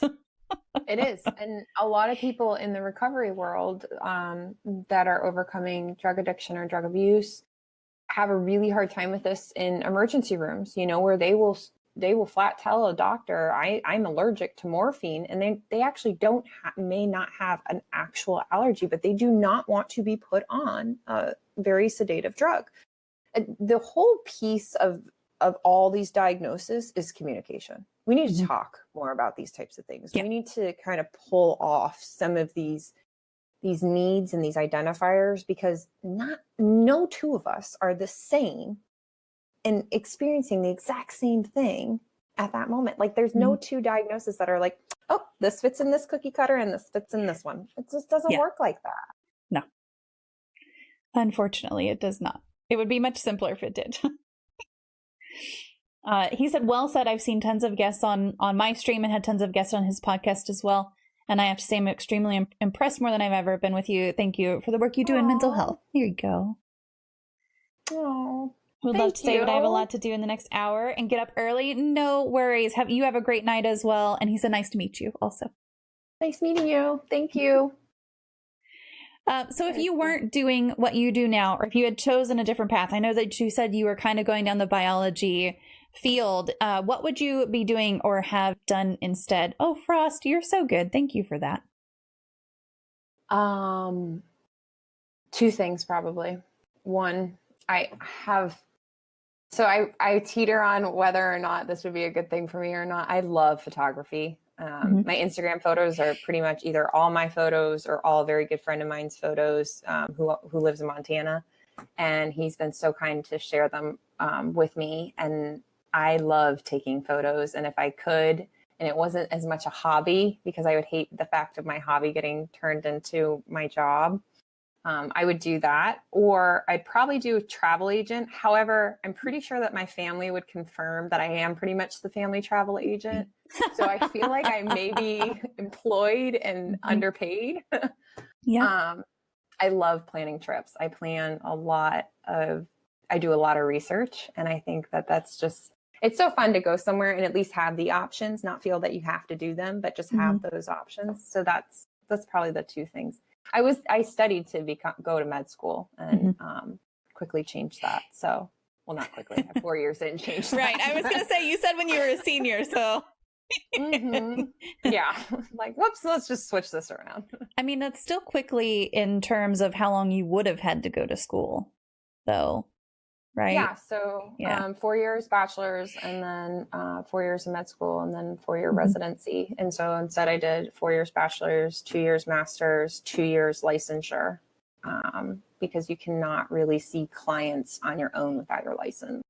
It is. And a lot of people in the recovery world that are overcoming drug addiction or drug abuse have a really hard time with this in emergency rooms, where they will flat tell a doctor, I'm allergic to morphine. And they actually may not have an actual allergy, but they do not want to be put on a very sedative drug. The whole piece of all these diagnoses is communication. We need to talk more about these types of things. Yeah. We need to kind of pull off some of these needs and these identifiers, because no two of us are the same and experiencing the exact same thing at that moment. Like there's no two diagnoses that are like, oh, this fits in this cookie cutter and this fits in this one. It just doesn't work like that. No. Unfortunately, it does not. It would be much simpler if it did. He said, well said. I've seen tons of guests on my stream and had tons of guests on his podcast as well. And I have to say I'm extremely impressed, more than I've ever been with you. Thank you for the work you do in mental health. Here you go. Oh, would love to say that I have a lot to do in the next hour and get up early. No worries. You have a great night as well. And he said, nice to meet you also. Nice meeting you. Thank you. So if you weren't doing what you do now, or if you had chosen a different path, I know that you said you were kind of going down the biology field. What would you be doing or have done instead? Oh, Frost, you're so good. Thank you for that. Two things probably. One, I teeter on whether or not this would be a good thing for me or not. I love photography. My Instagram photos are pretty much either all my photos or all a very good friend of mine's photos, who lives in Montana, and he's been so kind to share them with me. And I love taking photos. And if I could, and it wasn't as much a hobby, because I would hate the fact of my hobby getting turned into my job, I would do that. Or I'd probably do a travel agent. However, I'm pretty sure that my family would confirm that I am pretty much the family travel agent. So I feel like I may be employed and underpaid. Yeah. I love planning trips. I do a lot of research, and I think that that's just, it's so fun to go somewhere and at least have the options, not feel that you have to do them, but just have those options. So that's probably the two things. I studied to go to med school, and quickly changed that. So, well, not quickly, I have 4 years in changed that. Right. I was going to say, you said when you were a senior, so. Yeah. Like, whoops, let's just switch this around. I mean, that's still quickly in terms of how long you would have had to go to school, though. Right. Yeah. So 4 years bachelor's, and then 4 years in med school, and then 4-year residency. And so instead I did 4 years bachelor's, 2 years master's, 2 years licensure, because you cannot really see clients on your own without your license.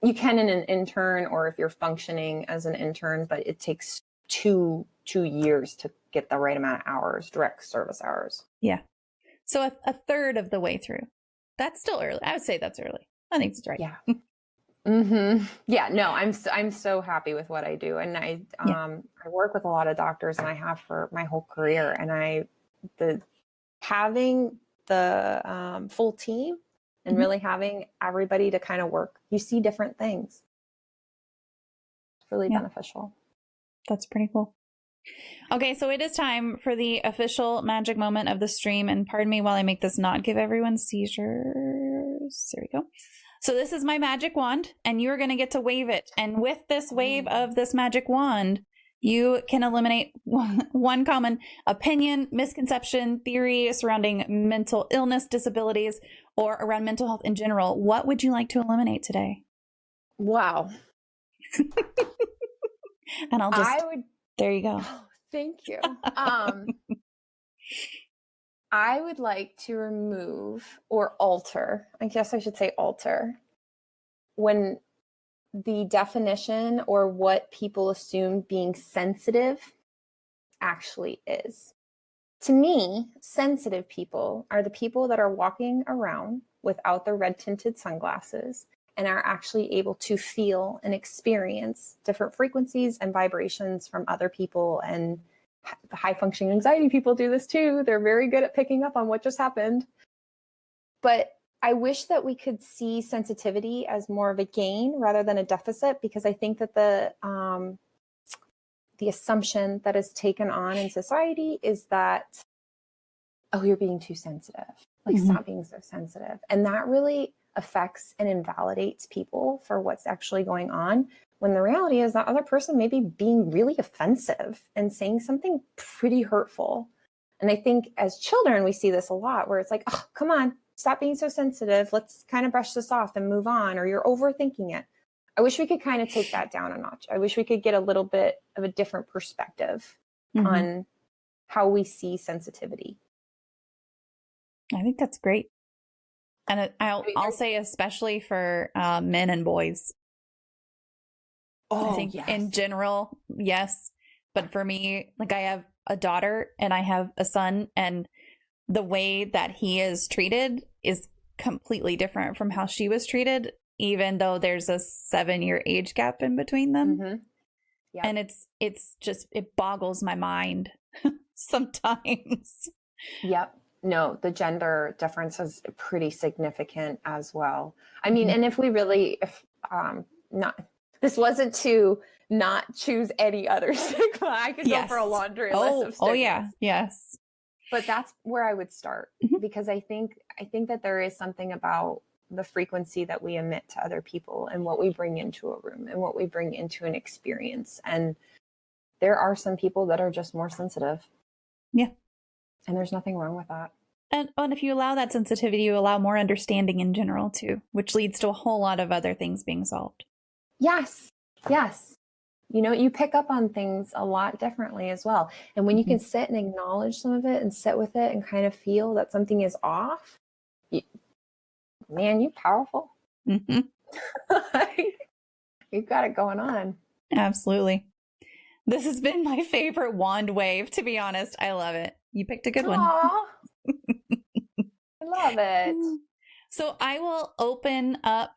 You can in an intern, or if you're functioning as an intern, but it takes two years to get the right amount of hours, direct service hours. Yeah. So a third of the way through. That's still early. I would say that's early. I think it's right. Yeah. Mm-hmm. Yeah, no, I'm so happy with what I do. And I work with a lot of doctors, and I have for my whole career. And having the full team and really having everybody to kind of work, you see different things. It's really beneficial. That's pretty cool. Okay, so it is time for the official magic moment of the stream. And pardon me while I make this not give everyone seizures. There we go. So this is my magic wand, and you're going to get to wave it. And with this wave of this magic wand, you can eliminate one common opinion, misconception, theory surrounding mental illness, disabilities, or around mental health in general. What would you like to eliminate today? Wow. And there you go. Oh, thank you. I would like to remove or alter, I guess I should say alter, when the definition or what people assume being sensitive actually is. To me, sensitive people are the people that are walking around without their red tinted sunglasses and are actually able to feel and experience different frequencies and vibrations from other people. And the high functioning anxiety people do this too. They're very good at picking up on what just happened. But I wish that we could see sensitivity as more of a gain rather than a deficit, because I think that the assumption that is taken on in society is that, oh, you're being too sensitive. Like, stop being so sensitive. And that really affects and invalidates people for what's actually going on, when the reality is that other person may be being really offensive and saying something pretty hurtful. And I think as children, we see this a lot, where it's like, oh, come on, stop being so sensitive. Let's kind of brush this off and move on, or you're overthinking it. I wish we could kind of take that down a notch. I wish we could get a little bit of a different perspective on how we see sensitivity. I think that's great. And I'll say especially for men and boys. Oh, I think yes. In general, yes. But for me, like, I have a daughter and I have a son, and the way that he is treated is completely different from how she was treated, even though there's a 7-year age gap in between them. Yep. And it's just, it boggles my mind sometimes. Yep. No, the gender difference is pretty significant as well. I mean, and if this wasn't to not choose any other stigma. I could go for a laundry list of stigmas. Oh yeah. Yes. But that's where I would start, because I think that there is something about the frequency that we emit to other people and what we bring into a room and what we bring into an experience. And there are some people that are just more sensitive. Yeah. And there's nothing wrong with that. And if you allow that sensitivity, you allow more understanding in general too, which leads to a whole lot of other things being solved. Yes. Yes. You know, you pick up on things a lot differently as well. And when you can sit and acknowledge some of it and sit with it and kind of feel that something is off, you're powerful. You've got it going on. Absolutely. This has been my favorite wand wave, to be honest. I love it. You picked a good one. I love it. So I will open up.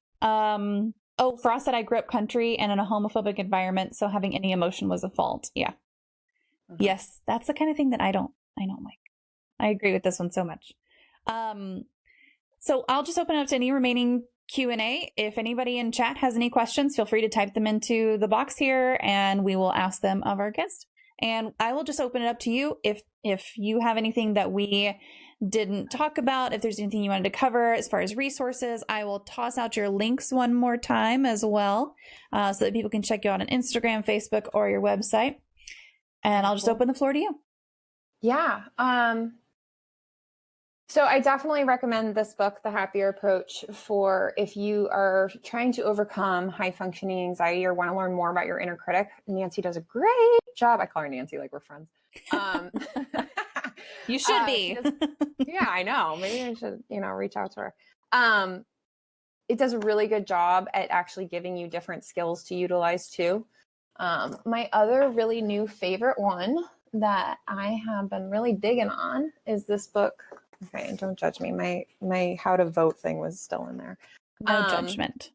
Frost said I grew up country and in a homophobic environment, so having any emotion was a fault. Yeah. Yes, that's the kind of thing that I don't like. I agree with this one so much. So I'll just open up to any remaining Q&A. If anybody in chat has any questions, feel free to type them into the box here and we will ask them of our guest. And I will just open it up to you. If you have anything that we didn't talk about, if there's anything you wanted to cover as far as resources, I will toss out your links one more time as well, so that people can check you out on Instagram, Facebook, or your website. And I'll just open the floor to you. Yeah. So I definitely recommend this book, The Happier Approach, for if you are trying to overcome high functioning anxiety or want to learn more about your inner critic. Nancy does a great job. I call her Nancy like we're friends. You should be. Yeah, I know. Maybe I should, reach out to her. It does a really good job at actually giving you different skills to utilize too. My other really new favorite one that I have been really digging on is this book. Okay, and don't judge me. My how to vote thing was still in there. No judgment.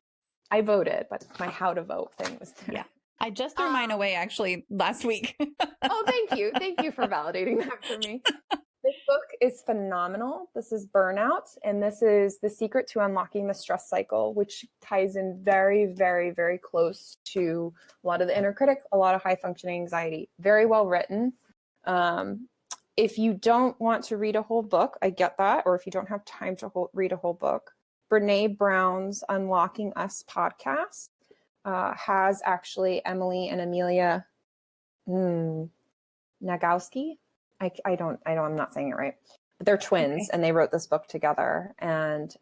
I voted, but my how to vote thing was there. Yeah. I just threw mine away actually last week. Oh, thank you. Thank you for validating that for me. This book is phenomenal. This is Burnout, and this is The Secret to Unlocking the Stress Cycle, which ties in very, very, very close to a lot of the inner critic, a lot of high functioning anxiety. Very well written. If you don't want to read a whole book, I get that, or if you don't have time to read a whole book, Brene Brown's Unlocking Us podcast has actually Emily and Amelia Nagoski. I'm not saying it right, but they're twins, and they wrote this book together, and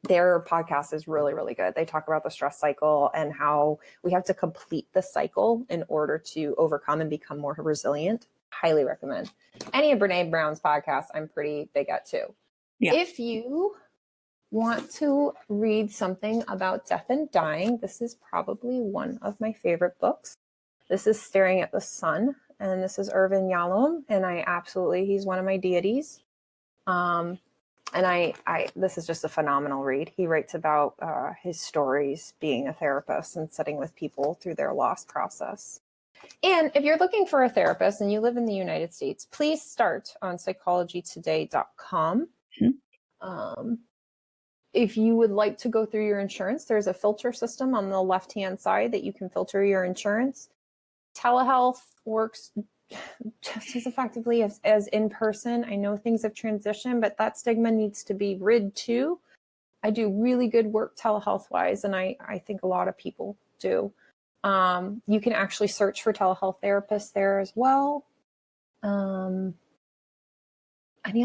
their podcast is really, really good. They talk about the stress cycle and how we have to complete the cycle in order to overcome and become more resilient. Highly recommend. Any of Brene Brown's podcasts, I'm pretty big at too. Yeah. If you want to read something about death and dying, this is probably one of my favorite books. This is Staring at the Sun, and this is Irvin Yalom, and he's one of my deities. And this is just a phenomenal read. He writes about his stories being a therapist and sitting with people through their loss process. And if you're looking for a therapist and you live in the United States, please start on psychologytoday.com. If you would like to go through your insurance, there's a filter system on the left-hand side that you can filter your insurance. Telehealth works just as effectively as in person. I know things have transitioned, but that stigma needs to be rid too. I do really good work telehealth-wise, and I think a lot of people do. You can actually search for telehealth therapists there as well. Any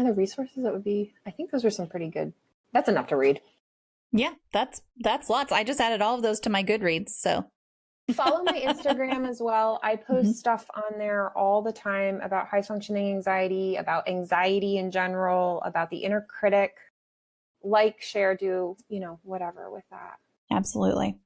other resources that would be, I think those are some pretty good. That's enough to read. Yeah, that's lots. I just added all of those to my Goodreads, so. Follow my Instagram as well. I post stuff on there all the time about high functioning anxiety, about anxiety in general, about the inner critic. Like, share, do, whatever with that. Absolutely.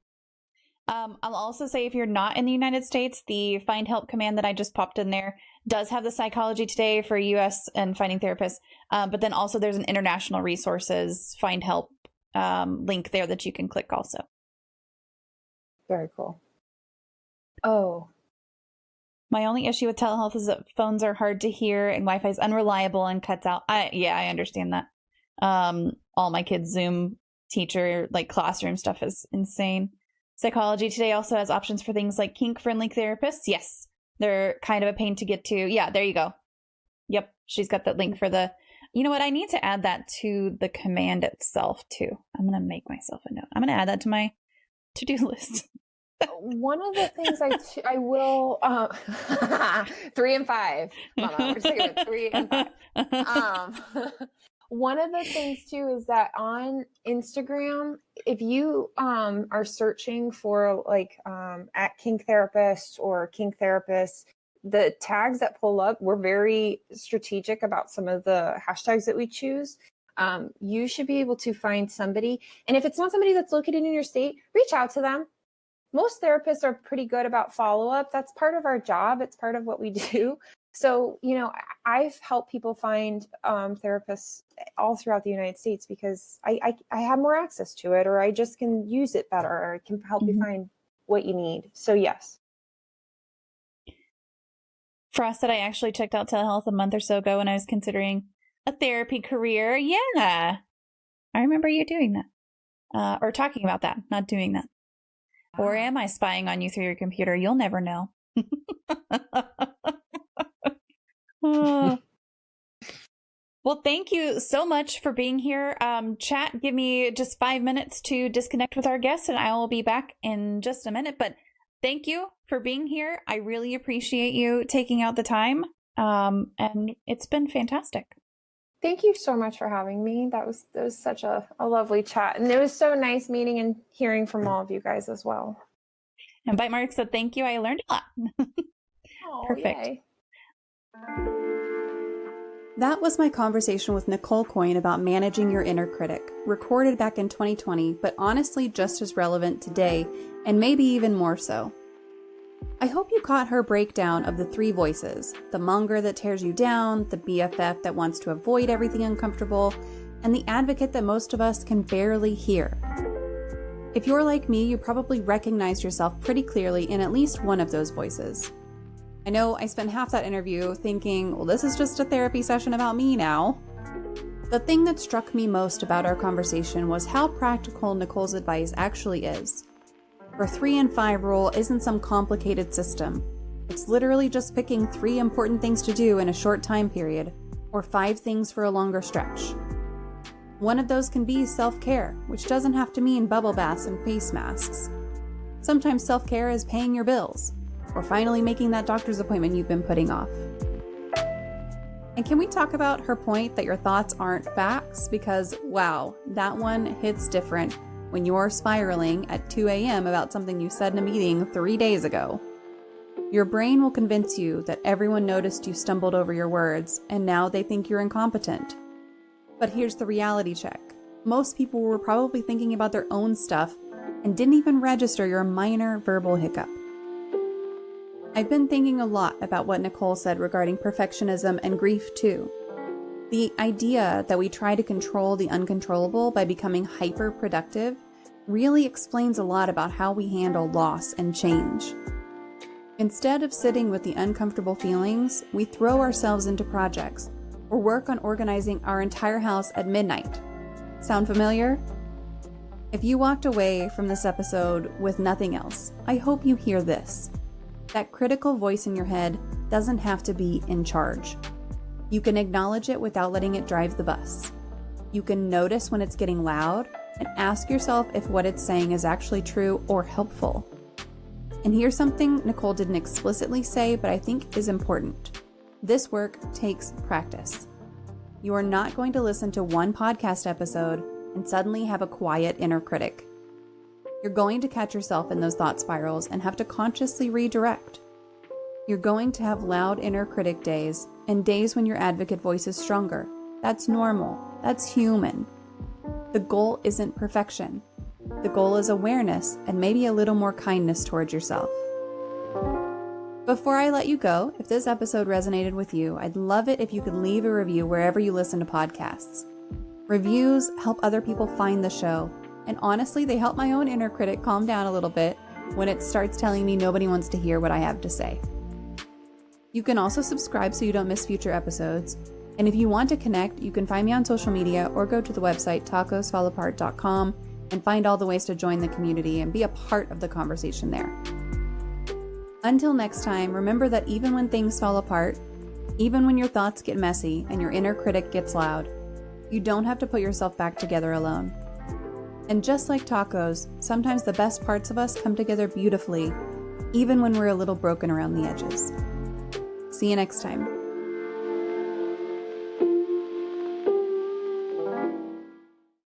I'll also say, if you're not in the United States, the Find Help command that I just popped in there does have the Psychology Today for US and Finding Therapists. But then also there's an international resources Find Help link there that you can click also. Very cool. Oh. My only issue with telehealth is that phones are hard to hear and Wi-Fi is unreliable and cuts out. I understand that. All my kids' Zoom teacher, classroom stuff is insane. Psychology Today also has options for things like kink-friendly therapists. Yes, they're kind of a pain to get to. Yeah, there you go. Yep, she's got that link for the... You know what? I need to add that to the command itself, too. I'm going to make myself a note. I'm going to add that to my to-do list. One of the things I will... 3 and 5. Mama, we're just going to 3 and 5. One of the things too is that on Instagram, if you are searching for at kink therapist or kink therapist, the tags that pull up, we're very strategic about some of the hashtags that we choose. You should be able to find somebody. And if it's not somebody that's located in your state, reach out to them. Most therapists are pretty good about follow-up. That's part of our job. It's part of what we do. So, I've helped people find therapists all throughout the United States because I have more access to it, or I just can use it better, or it can help you find what you need. So, yes. For us, that I actually checked out telehealth a month or so ago when I was considering a therapy career. Yeah. I remember you doing that. Or talking about that, not doing that. Or am I spying on you through your computer? You'll never know. Well, thank you so much for being here. Chat, give me just 5 minutes to disconnect with our guests, and I will be back in just a minute. But thank you for being here. I really appreciate you taking out the time. And it's been fantastic. Thank you so much for having me. That was such a lovely chat. And it was so nice meeting and hearing from all of you guys as well. And Bite Mark said, thank you. I learned a lot. Oh, perfect. Yay. That was my conversation with Nichole Coyne about managing your inner critic, recorded back in 2020, but honestly just as relevant today, and maybe even more so. I hope you caught her breakdown of the three voices: the monger that tears you down, the BFF that wants to avoid everything uncomfortable, and the advocate that most of us can barely hear. If you're like me, you probably recognize yourself pretty clearly in at least one of those voices. I know I spent half that interview thinking, well, this is just a therapy session about me now. The thing that struck me most about our conversation was how practical Nichole's advice actually is. Her 3 and 5 rule isn't some complicated system. It's literally just picking 3 important things to do in a short time period, or 5 things for a longer stretch. One of those can be self-care, which doesn't have to mean bubble baths and face masks. Sometimes self-care is paying your bills, or finally making that doctor's appointment you've been putting off. And can we talk about her point that your thoughts aren't facts? Because, wow, that one hits different when you're spiraling at 2 a.m. about something you said in a meeting 3 days ago. Your brain will convince you that everyone noticed you stumbled over your words, and now they think you're incompetent. But here's the reality check. Most people were probably thinking about their own stuff and didn't even register your minor verbal hiccup. I've been thinking a lot about what Nichole said regarding perfectionism and grief too. The idea that we try to control the uncontrollable by becoming hyper-productive really explains a lot about how we handle loss and change. Instead of sitting with the uncomfortable feelings, we throw ourselves into projects or work on organizing our entire house at midnight. Sound familiar? If you walked away from this episode with nothing else, I hope you hear this. That critical voice in your head doesn't have to be in charge. You can acknowledge it without letting it drive the bus. You can notice when it's getting loud and ask yourself if what it's saying is actually true or helpful. And here's something Nichole didn't explicitly say, but I think is important. This work takes practice. You are not going to listen to one podcast episode and suddenly have a quiet inner critic. You're going to catch yourself in those thought spirals and have to consciously redirect. You're going to have loud inner critic days and days when your advocate voice is stronger. That's normal. That's human. The goal isn't perfection. The goal is awareness and maybe a little more kindness towards yourself. Before I let you go, if this episode resonated with you, I'd love it if you could leave a review wherever you listen to podcasts. Reviews help other people find the show, and honestly, they help my own inner critic calm down a little bit when it starts telling me nobody wants to hear what I have to say. You can also subscribe so you don't miss future episodes. And if you want to connect, you can find me on social media or go to the website tacosfallapart.com and find all the ways to join the community and be a part of the conversation there. Until next time, remember that even when things fall apart, even when your thoughts get messy and your inner critic gets loud, you don't have to put yourself back together alone. And just like tacos, sometimes the best parts of us come together beautifully, even when we're a little broken around the edges. See you next time.